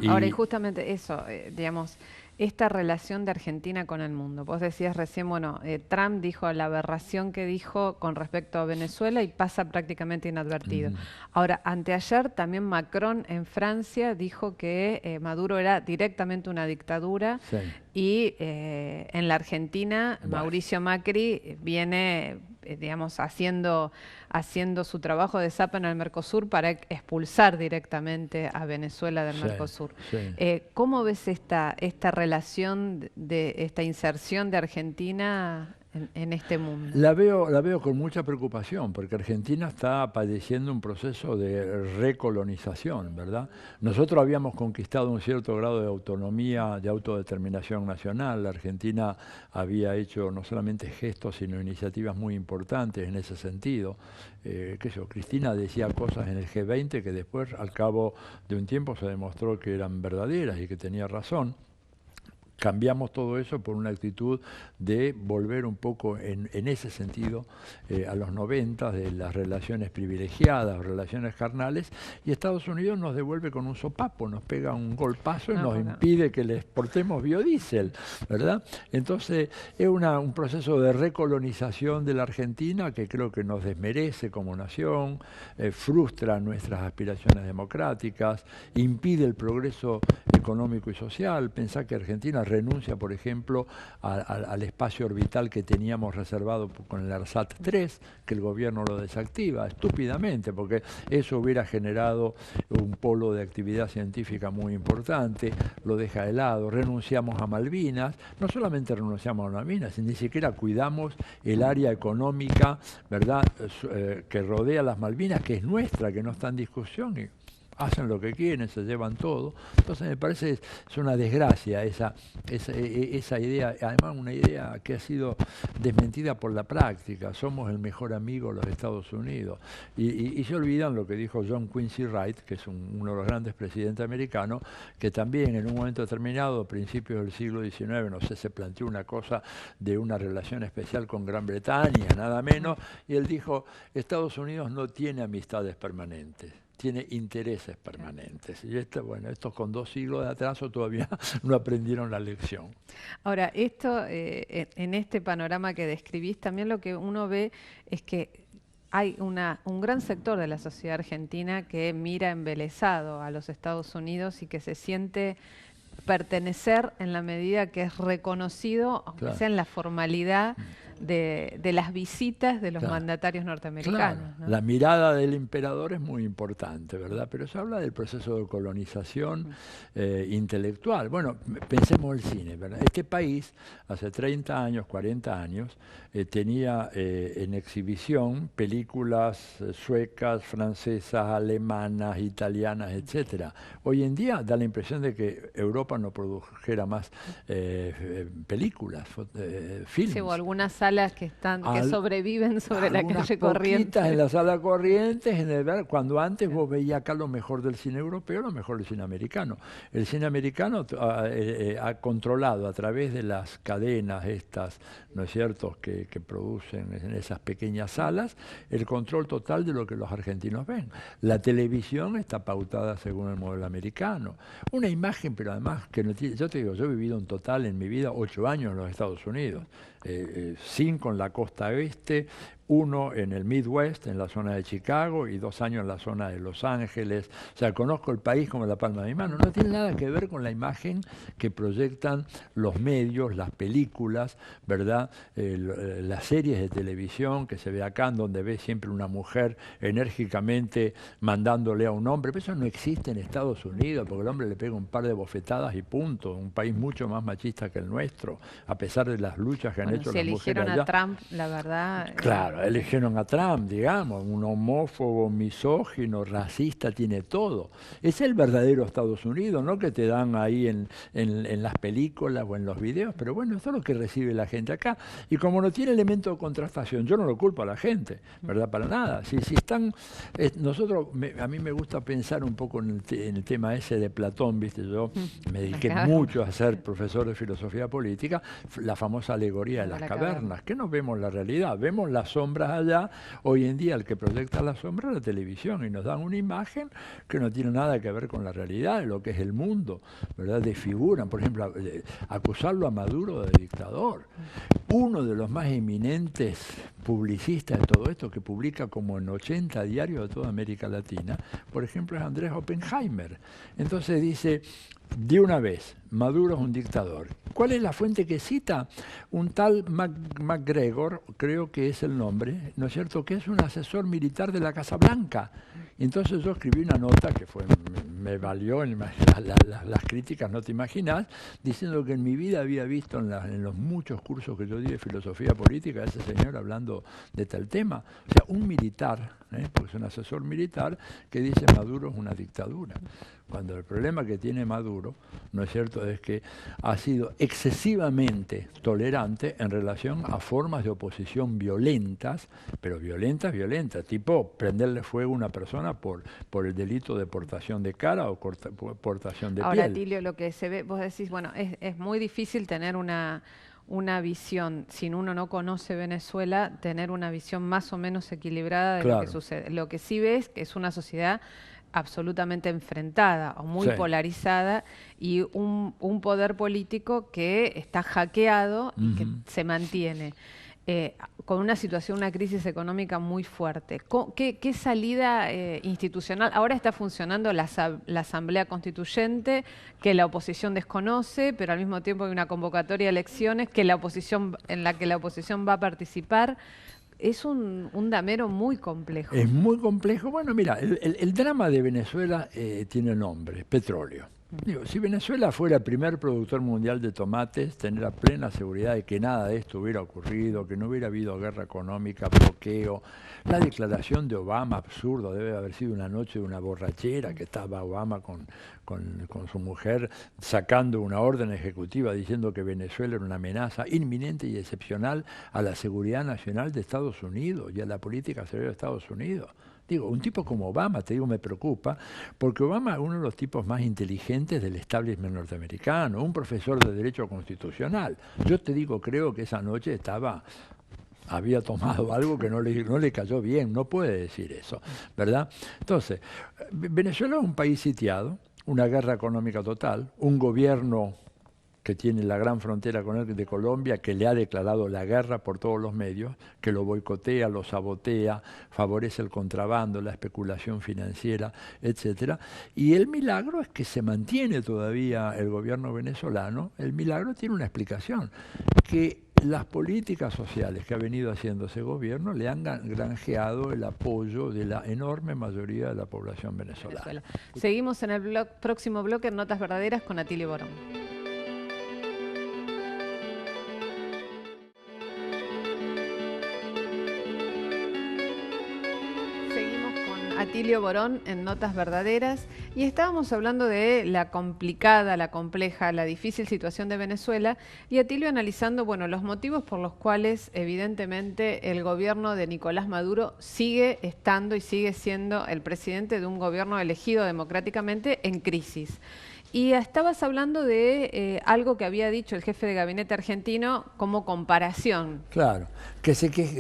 S1: Ahora, y justamente eso, digamos, esta relación de Argentina con el mundo. Vos decías recién, bueno, Trump dijo la aberración que dijo con respecto a Venezuela y pasa prácticamente inadvertido. Ahora, anteayer también Macron en Francia dijo que Maduro era directamente una dictadura y en la Argentina Mauricio Macri viene, digamos, haciendo su trabajo de zapa en el Mercosur para expulsar directamente a Venezuela del Mercosur. ¿Cómo ves esta relación de esta inserción de Argentina en este mundo?
S18: La veo con mucha preocupación, porque Argentina está padeciendo un proceso de recolonización, ¿verdad? Nosotros habíamos conquistado un cierto grado de autonomía, de autodeterminación nacional. La Argentina había hecho no solamente gestos, sino iniciativas muy importantes en ese sentido. Cristina decía cosas en el G20 que después, al cabo de un tiempo, se demostró que eran verdaderas y que tenía razón. Cambiamos todo eso por una actitud de volver un poco en ese sentido a los 90, de las relaciones privilegiadas, relaciones carnales, y Estados Unidos nos devuelve con un sopapo, nos pega un golpazo y nos impide que le exportemos biodiesel, ¿verdad? Entonces es un proceso de recolonización de la Argentina que creo que nos desmerece como nación, frustra nuestras aspiraciones democráticas, impide el progreso económico y social. Pensá que Argentina renuncia, por ejemplo, al espacio orbital que teníamos reservado con el ARSAT 3, que el gobierno lo desactiva estúpidamente, porque eso hubiera generado un polo de actividad científica muy importante, lo deja de lado. Renunciamos a Malvinas, no solamente renunciamos a Malvinas, ni siquiera cuidamos el área económica, ¿verdad?, que rodea las Malvinas, que es nuestra, que no está en discusión. hacen lo que quieren, se llevan todo. Entonces me parece es una desgracia esa idea, además una idea que ha sido desmentida por la práctica. Somos el mejor amigo de los Estados Unidos. Y se olvidan lo que dijo John Quincy Wright, que es uno de los grandes presidentes americanos, que también en un momento determinado, a principios del siglo XIX, no sé, se planteó una cosa de una relación especial con Gran Bretaña, nada menos, y él dijo, Estados Unidos no tiene amistades permanentes, tiene intereses permanentes. Y estos con 2 siglos de atraso todavía no aprendieron la lección.
S1: Ahora, esto, en este panorama que describís, también lo que uno ve es que hay un gran sector de la sociedad argentina que mira embelesado a los Estados Unidos y que se siente pertenecer en la medida que es reconocido, aunque sea en la formalidad de las visitas de los mandatarios norteamericanos. ¿No?
S18: La mirada del emperador es muy importante, ¿verdad? Pero se habla del proceso de colonización intelectual. Bueno, pensemos el cine, ¿verdad? Este país, hace 30 años, 40 años, tenía en exhibición películas suecas, francesas, alemanas, italianas, etcétera. Hoy en día da la impresión de que Europa no produjera más películas, films.
S1: Sí, o algunas salas que sobreviven sobre la calle Corrientes.
S18: En la sala Corrientes, cuando antes vos veías acá lo mejor del cine europeo, lo mejor del cine americano. El cine americano ha controlado a través de las cadenas estas, ¿no es cierto?, que producen en esas pequeñas salas, el control total de lo que los argentinos ven. La televisión está pautada según el modelo americano. Una imagen, pero además, que no tiene, yo te digo, yo he vivido en total en mi vida 8 años en los Estados Unidos, 5 en la costa oeste, 1 en el Midwest, en la zona de Chicago, y 2 años en la zona de Los Ángeles. O sea, conozco el país como la palma de mi mano. No tiene nada que ver con la imagen que proyectan los medios, las películas, ¿verdad? Las series de televisión que se ve acá, en donde ve siempre una mujer enérgicamente mandándole a un hombre. Pero eso no existe en Estados Unidos, porque el hombre le pega un par de bofetadas y punto. Un país mucho más machista que el nuestro, a pesar de las luchas que han hecho las mujeres allá.
S1: Si eligieron a Trump, la verdad...
S18: Claro, eligieron a Trump, digamos, un homófobo, misógino, racista, tiene todo. Es el verdadero Estados Unidos, no que te dan ahí en las películas o en los videos, pero bueno, eso es lo que recibe la gente acá. Y como no tiene elemento de contrastación, yo no lo culpo a la gente, ¿verdad? Para nada. Si están, a mí me gusta pensar un poco en el tema ese de Platón, ¿viste? Yo me dediqué mucho a ser profesor de filosofía política, la famosa alegoría de las cavernas, que no vemos la realidad, vemos las sombras allá. Hoy en día el que proyecta las sombras es la televisión, y nos dan una imagen que no tiene nada que ver con la realidad de lo que es el mundo, ¿verdad? Desfiguran, por ejemplo, acusarlo a Maduro de dictador. Uno de los más eminentes publicistas de todo esto, que publica como en 80 diarios de toda América Latina, por ejemplo, es Andrés Oppenheimer. Entonces dice, de una vez, Maduro es un dictador. ¿Cuál es la fuente que cita? Un tal MacGregor, creo que es el nombre, ¿no es cierto?, que es un asesor militar de la Casa Blanca. Entonces yo escribí una nota que me valió las críticas, no te imaginas, diciendo que en mi vida había visto en los muchos cursos que yo di de filosofía política a ese señor hablando de tal tema. O sea, un militar, porque es un asesor militar, que dice Maduro es una dictadura. Cuando el problema que tiene Maduro, ¿no es cierto?, es que ha sido excesivamente tolerante en relación a formas de oposición violentas, pero violentas, tipo prenderle fuego a una persona por el delito de portación de cara o portación de piel.
S1: Ahora, Atilio, lo que se ve, vos decís, bueno, es muy difícil tener una visión, si uno no conoce Venezuela, tener una visión más o menos equilibrada de lo que sucede. Lo que sí ves que es una sociedad absolutamente enfrentada o muy polarizada, y un poder político que está hackeado y que se mantiene con una situación, una crisis económica muy fuerte. ¿Qué salida institucional? Ahora está funcionando la Asamblea Constituyente, que la oposición desconoce, pero al mismo tiempo hay una convocatoria de elecciones en la que la oposición va a participar. Es un damero muy complejo.
S18: Es muy complejo. Bueno, mira, el drama de Venezuela tiene nombre, petróleo. Digo, si Venezuela fuera el primer productor mundial de tomates, tener la plena seguridad de que nada de esto hubiera ocurrido, que no hubiera habido guerra económica, bloqueo. La declaración de Obama, absurdo, debe haber sido una noche de una borrachera, que estaba Obama con su mujer sacando una orden ejecutiva diciendo que Venezuela era una amenaza inminente y excepcional a la seguridad nacional de Estados Unidos y a la política exterior de Estados Unidos. Digo, un tipo como Obama, te digo, me preocupa, porque Obama es uno de los tipos más inteligentes del establishment norteamericano, un profesor de Derecho Constitucional. Yo te digo, creo que esa noche había tomado algo que no le cayó bien, no puede decir eso, ¿verdad? Entonces, Venezuela es un país sitiado, una guerra económica total, un gobierno que tiene la gran frontera con él de Colombia, que le ha declarado la guerra por todos los medios, que lo boicotea, lo sabotea, favorece el contrabando, la especulación financiera, etcétera. Y el milagro es que se mantiene todavía el gobierno venezolano. El milagro tiene una explicación, que las políticas sociales que ha venido haciendo ese gobierno le han granjeado el apoyo de la enorme mayoría de la población venezolana.
S1: Seguimos en el próximo bloque en Notas Verdaderas con Atilio Borón. Atilio Borón en Notas Verdaderas, y estábamos hablando de la complicada, la compleja, la difícil situación de Venezuela, y Atilio analizando, bueno, los motivos por los cuales evidentemente el gobierno de Nicolás Maduro sigue estando y sigue siendo el presidente de un gobierno elegido democráticamente en crisis. Y estabas hablando de algo que había dicho el jefe de gabinete argentino como comparación.
S18: Claro, que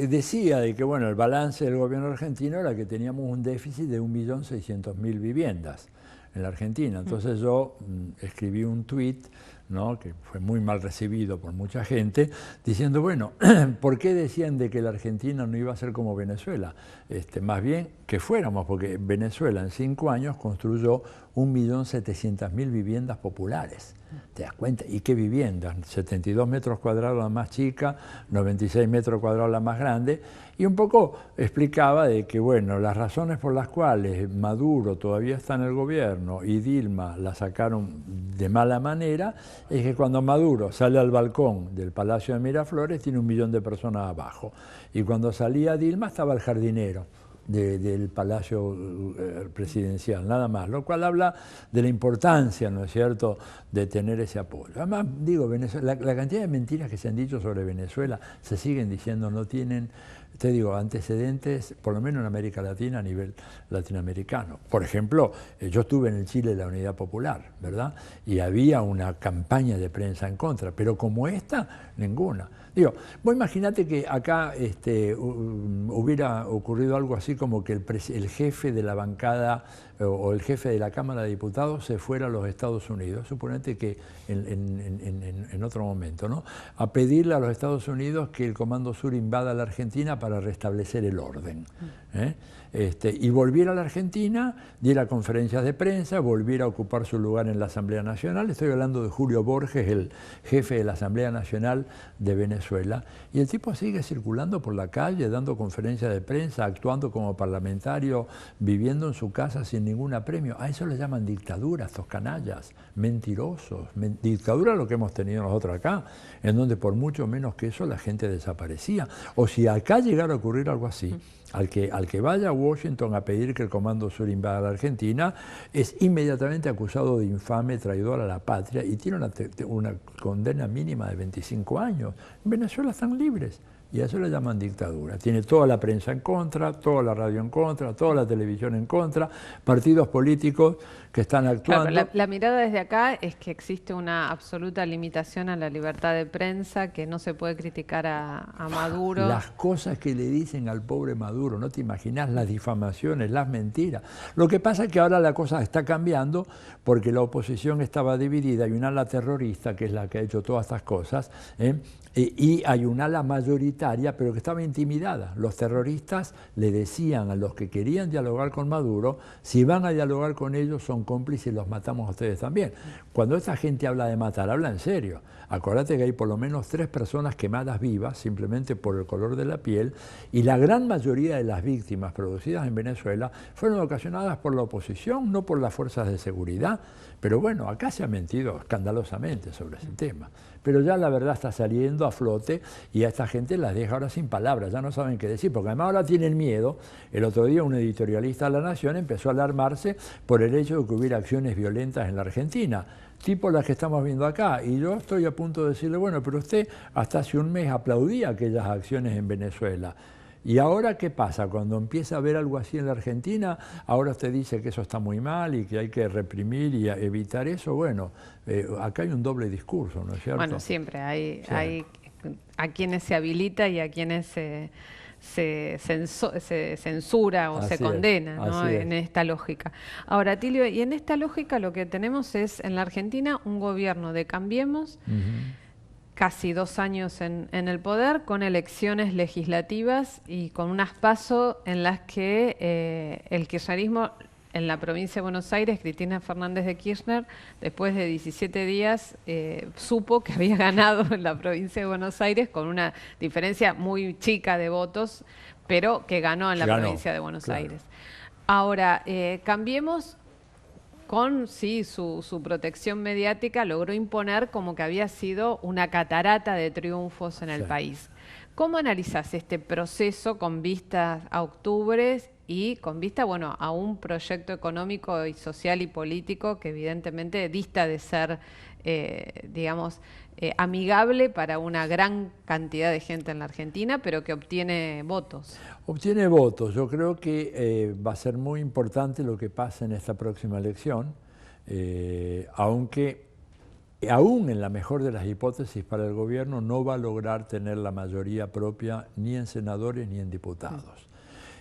S18: decía de que bueno, el balance del gobierno argentino era que teníamos un déficit de 1.600.000 viviendas en la Argentina. Entonces yo escribí un tuit, ¿no?, que fue muy mal recibido por mucha gente, diciendo, bueno, ¿por qué decían de que la Argentina no iba a ser como Venezuela? Más bien que fuéramos, porque Venezuela en 5 años construyó 1.700.000 viviendas populares. ¿Te das cuenta? ¿Y qué viviendas? 72 metros cuadrados la más chica, 96 metros cuadrados la más grande. Y un poco explicaba de que, bueno, las razones por las cuales Maduro todavía está en el gobierno y Dilma la sacaron de mala manera, es que cuando Maduro sale al balcón del Palacio de Miraflores tiene 1 millón de personas abajo. Y cuando salía Dilma estaba el jardinero del Palacio Presidencial, nada más, lo cual habla de la importancia, ¿no es cierto?, de tener ese apoyo. Además, digo, Venezuela, la cantidad de mentiras que se han dicho sobre Venezuela se siguen diciendo, no tienen, te digo, antecedentes, por lo menos en América Latina, a nivel latinoamericano. Por ejemplo, yo estuve en el Chile de la Unidad Popular, ¿verdad?, y había una campaña de prensa en contra, pero como esta, ninguna. Digo, vos imaginate que acá hubiera ocurrido algo así como que el jefe de la bancada o el jefe de la Cámara de Diputados se fuera a los Estados Unidos, suponete que en otro momento, ¿no?, a pedirle a los Estados Unidos que el Comando Sur invada la Argentina para restablecer el orden. Y volviera a la Argentina, diera conferencias de prensa, volviera a ocupar su lugar en la Asamblea Nacional. Estoy hablando de Julio Borges, el jefe de la Asamblea Nacional de Venezuela, y el tipo sigue circulando por la calle, dando conferencias de prensa, actuando como parlamentario, viviendo en su casa sin ningún apremio. A eso le llaman dictadura, estos canallas, mentirosos. Dictadura es lo que hemos tenido nosotros acá, en donde por mucho menos que eso la gente desaparecía. O si acá llegara a ocurrir algo así, al que vaya a Washington a pedir que el Comando Sur invada la Argentina, es inmediatamente acusado de infame, traidor a la patria, y tiene una condena mínima de 25 años. En Venezuela están libres, y a eso le llaman dictadura. Tiene toda la prensa en contra, toda la radio en contra, toda la televisión en contra, partidos políticos que están actuando.
S1: Claro, la mirada desde acá es que existe una absoluta limitación a la libertad de prensa, que no se puede criticar a Maduro.
S18: Las cosas que le dicen al pobre Maduro, no te imaginas, las difamaciones, las mentiras. Lo que pasa es que ahora la cosa está cambiando porque la oposición estaba dividida. Hay un ala terrorista, que es la que ha hecho todas estas cosas, y hay un ala mayoritaria humanitaria, pero que estaba intimidada. Los terroristas le decían a los que querían dialogar con Maduro, si van a dialogar con ellos son cómplices y los matamos a ustedes también. Cuando esta gente habla de matar, habla en serio. Acordate que hay por lo menos 3 personas quemadas vivas simplemente por el color de la piel, y la gran mayoría de las víctimas producidas en Venezuela fueron ocasionadas por la oposición, no por las fuerzas de seguridad. Pero bueno, acá se ha mentido escandalosamente sobre ese tema. Pero ya la verdad está saliendo a flote y a esta gente las deja ahora sin palabras, ya no saben qué decir, porque además ahora tienen miedo. El otro día un editorialista de La Nación empezó a alarmarse por el hecho de que hubiera acciones violentas en la Argentina, tipo las que estamos viendo acá. Y yo estoy a punto de decirle, bueno, pero usted hasta hace un mes aplaudía aquellas acciones en Venezuela. ¿Y ahora qué pasa? Cuando empieza a ver algo así en la Argentina, ahora usted dice que eso está muy mal y que hay que reprimir y evitar eso. Bueno, acá hay un doble discurso, ¿no es cierto?
S1: Bueno, siempre hay a quienes se habilita y a quienes se censura o se condena, ¿no? En esta lógica. Ahora, Atilio, y en esta lógica lo que tenemos es en la Argentina un gobierno de Cambiemos, casi 2 años en el poder, con elecciones legislativas y con unas PASO en las que el kirchnerismo en la provincia de Buenos Aires, Cristina Fernández de Kirchner, después de 17 días, supo que había ganado en la provincia de Buenos Aires con una diferencia muy chica de votos, pero que ganó en la provincia de Buenos Aires. Ahora, Cambiemos, con su protección mediática, logró imponer como que había sido una catarata de triunfos en el país. ¿Cómo analizás este proceso con vistas a octubre y con vista, bueno, a un proyecto económico y social y político que evidentemente dista de ser, digamos, amigable para una gran cantidad de gente en la Argentina, pero que obtiene votos?
S18: Obtiene votos. Yo creo que va a ser muy importante lo que pase en esta próxima elección, aunque aún en la mejor de las hipótesis para el gobierno no va a lograr tener la mayoría propia ni en senadores ni en diputados.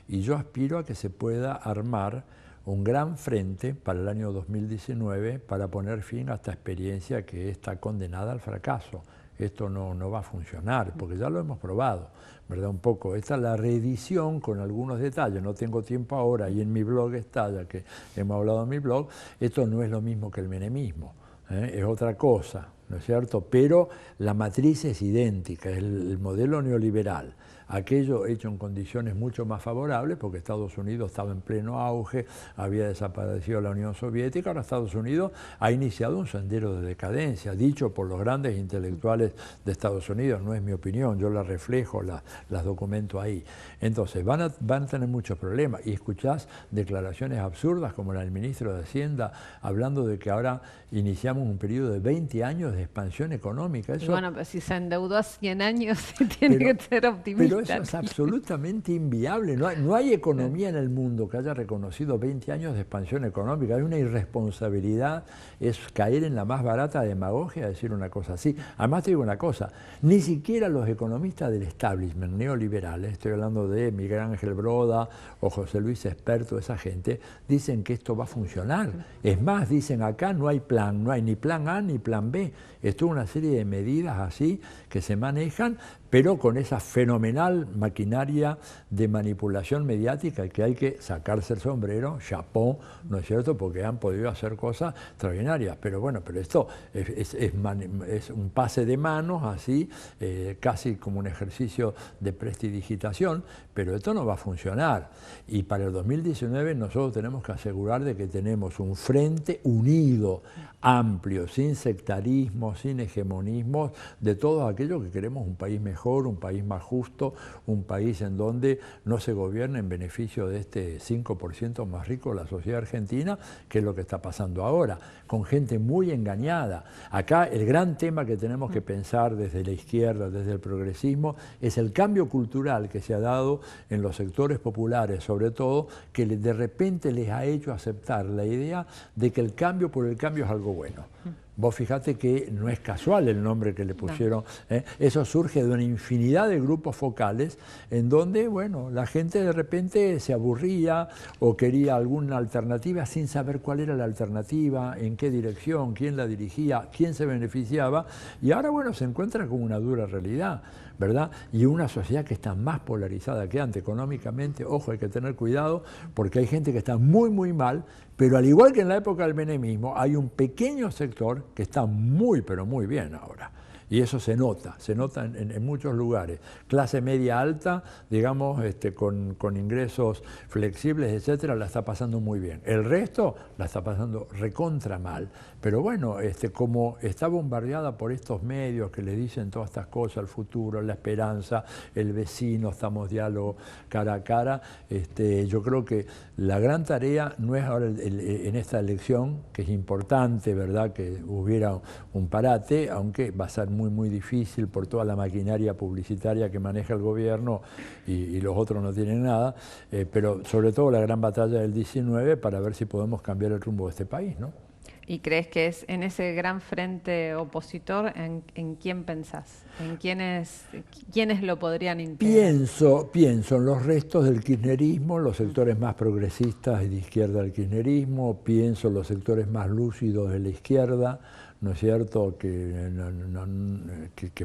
S18: Y yo aspiro a que se pueda armar un gran frente para el año 2019 para poner fin a esta experiencia que está condenada al fracaso. Esto no va a funcionar, porque ya lo hemos probado, ¿verdad? Un poco. Esta es la reedición con algunos detalles, no tengo tiempo ahora, y en mi blog está, ya que hemos hablado en mi blog, esto no es lo mismo que el menemismo, es otra cosa, ¿no es cierto? Pero la matriz es idéntica, es el modelo neoliberal. Aquello hecho en condiciones mucho más favorables, porque Estados Unidos estaba en pleno auge, había desaparecido la Unión Soviética, ahora Estados Unidos ha iniciado un sendero de decadencia, dicho por los grandes intelectuales de Estados Unidos, no es mi opinión, yo la reflejo, las documento ahí. Entonces van a tener muchos problemas, y escuchás declaraciones absurdas como la del ministro de Hacienda, hablando de que ahora iniciamos un periodo de 20 años de expansión económica. Eso,
S1: y bueno, pero si se endeudó a 100 años, tiene que ser optimista.
S18: Pero eso es absolutamente inviable. No hay economía en el mundo que haya reconocido 20 años de expansión económica. Hay una irresponsabilidad, es caer en la más barata demagogia decir una cosa así. Además te digo una cosa, ni siquiera los economistas del establishment neoliberales, estoy hablando de Miguel Ángel Broda o José Luis Experto, esa gente, dicen que esto va a funcionar. Es más, dicen acá no hay plan, no hay ni plan A ni plan B. Esto es una serie de medidas así que se manejan, pero con esa fenomenal maquinaria de manipulación mediática que hay que sacarse el sombrero, chapón, ¿no es cierto?, porque han podido hacer cosas extraordinarias. Pero bueno, pero esto es un pase de manos así, casi como un ejercicio de prestidigitación, pero esto no va a funcionar. Y para el 2019 nosotros tenemos que asegurar de que tenemos un frente unido, amplio, sin sectarismo, sin hegemonismos, de todos aquellos que queremos un país mejor, un país más justo, un país en donde no se gobierne en beneficio de este 5% más rico de la sociedad argentina, que es lo que está pasando ahora, con gente muy engañada. Acá el gran tema que tenemos que pensar desde la izquierda, desde el progresismo, es el cambio cultural que se ha dado en los sectores populares, sobre todo, que de repente les ha hecho aceptar la idea de que el cambio por el cambio es algo bueno. Vos fijate que no es casual el nombre que le pusieron, eso surge de una infinidad de grupos focales en donde, bueno, la gente de repente se aburría o quería alguna alternativa sin saber cuál era la alternativa, en qué dirección, quién la dirigía, quién se beneficiaba, y ahora, bueno, se encuentra con una dura realidad. ¿verdad? Y una sociedad que está más polarizada que antes económicamente. Ojo, hay que tener cuidado porque hay gente que está muy, muy mal, pero al igual que en la época del menemismo, hay un pequeño sector que está muy, pero muy bien ahora. Y eso se nota en muchos lugares. Clase media alta, digamos, con ingresos flexibles, etcétera, la está pasando muy bien. El resto la está pasando recontra mal. Pero bueno, como está bombardeada por estos medios que le dicen todas estas cosas, el futuro, la esperanza, el vecino, estamos diálogo cara a cara, yo creo que la gran tarea no es ahora en esta elección, que es importante, ¿verdad?, que hubiera un parate, aunque va a ser muy difícil por toda la maquinaria publicitaria que maneja el gobierno y los otros no tienen nada, pero sobre todo la gran batalla del 19 para ver si podemos cambiar el rumbo de este país, ¿no?
S1: ¿Y crees que es en ese gran frente opositor, en quién pensás? ¿En quiénes lo podrían integrar?
S18: Pienso en los restos del kirchnerismo, los sectores más progresistas y de izquierda del kirchnerismo, pienso en los sectores más lúcidos de la izquierda, ¿no es cierto?, que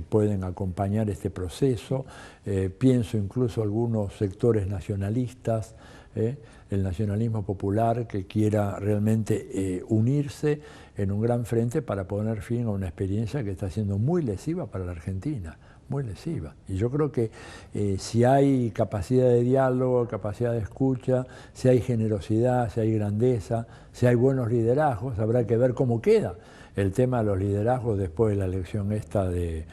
S18: pueden acompañar este proceso. Pienso incluso algunos sectores nacionalistas, el nacionalismo popular que quiera realmente unirse en un gran frente para poner fin a una experiencia que está siendo muy lesiva para la Argentina, muy lesiva. Y yo creo que si hay capacidad de diálogo, capacidad de escucha, si hay generosidad, si hay grandeza, si hay buenos liderazgos, habrá que ver cómo queda el tema de los liderazgos después de la elección esta de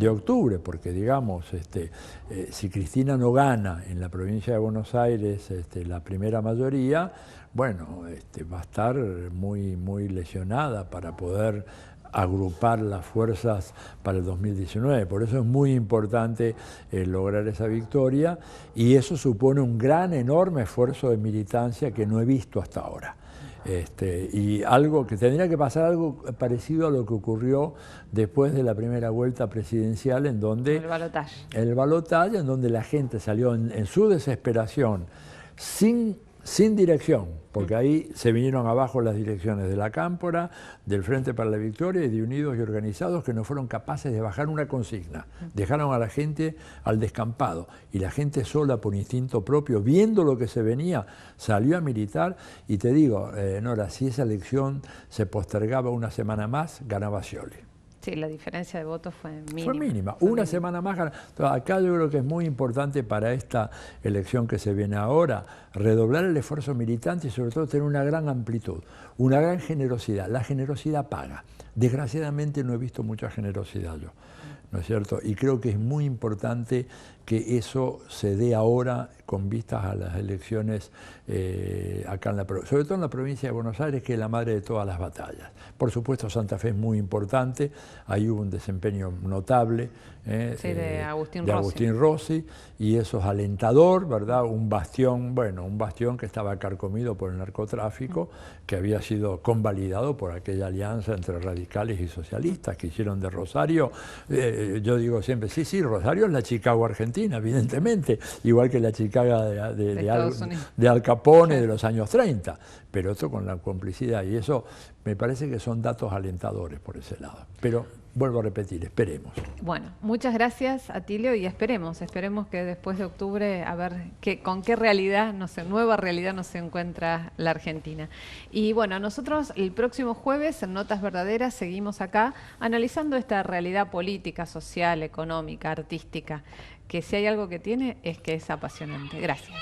S18: octubre, porque digamos, si Cristina no gana en la provincia de Buenos Aires la primera mayoría, bueno, va a estar muy lesionada para poder agrupar las fuerzas para el 2019. Por eso es muy importante lograr esa victoria y eso supone un gran, enorme esfuerzo de militancia que no he visto hasta ahora. Y algo que tendría que pasar algo parecido a lo que ocurrió después de la primera vuelta presidencial, en donde el balotaje, en donde la gente salió en su desesperación sin dirección, porque ahí se vinieron abajo las direcciones de la Cámpora, del Frente para la Victoria y de Unidos y Organizados, que no fueron capaces de bajar una consigna. Dejaron a la gente al descampado y la gente sola, por instinto propio, viendo lo que se venía, salió a militar. Y te digo, Nora, si esa elección se postergaba una semana más, ganaba Scioli.
S1: Sí, la diferencia de votos fue mínima.
S18: Fue mínima. Una semana más. Entonces, acá yo creo que es muy importante para esta elección que se viene ahora, redoblar el esfuerzo militante y sobre todo tener una gran amplitud, una gran generosidad. La generosidad paga. Desgraciadamente no he visto mucha generosidad yo, ¿no es cierto? Y creo que es muy importante que eso se dé ahora con vistas a las elecciones acá sobre todo en la provincia de Buenos Aires, que es la madre de todas las batallas. Por supuesto, Santa Fe es muy importante, ahí hubo un desempeño notable
S1: de
S18: Agustín Rossi, y eso es alentador, ¿verdad? Un bastión que estaba carcomido por el narcotráfico, que había sido convalidado por aquella alianza entre radicales y socialistas que hicieron de Rosario, yo digo siempre, sí, Rosario es la Chicago argentina, evidentemente, igual que la Chicago de Al Capone de los años 30, pero esto con la complicidad, y eso me parece que son datos alentadores por ese lado. Pero vuelvo a repetir, esperemos.
S1: Bueno, muchas gracias, Atilio, y esperemos que después de octubre a ver con qué realidad, nueva realidad nos encuentra la Argentina. Y bueno, nosotros el próximo jueves en Notas Verdaderas seguimos acá analizando esta realidad política, social, económica, artística, que si hay algo que tiene es que es apasionante. Gracias.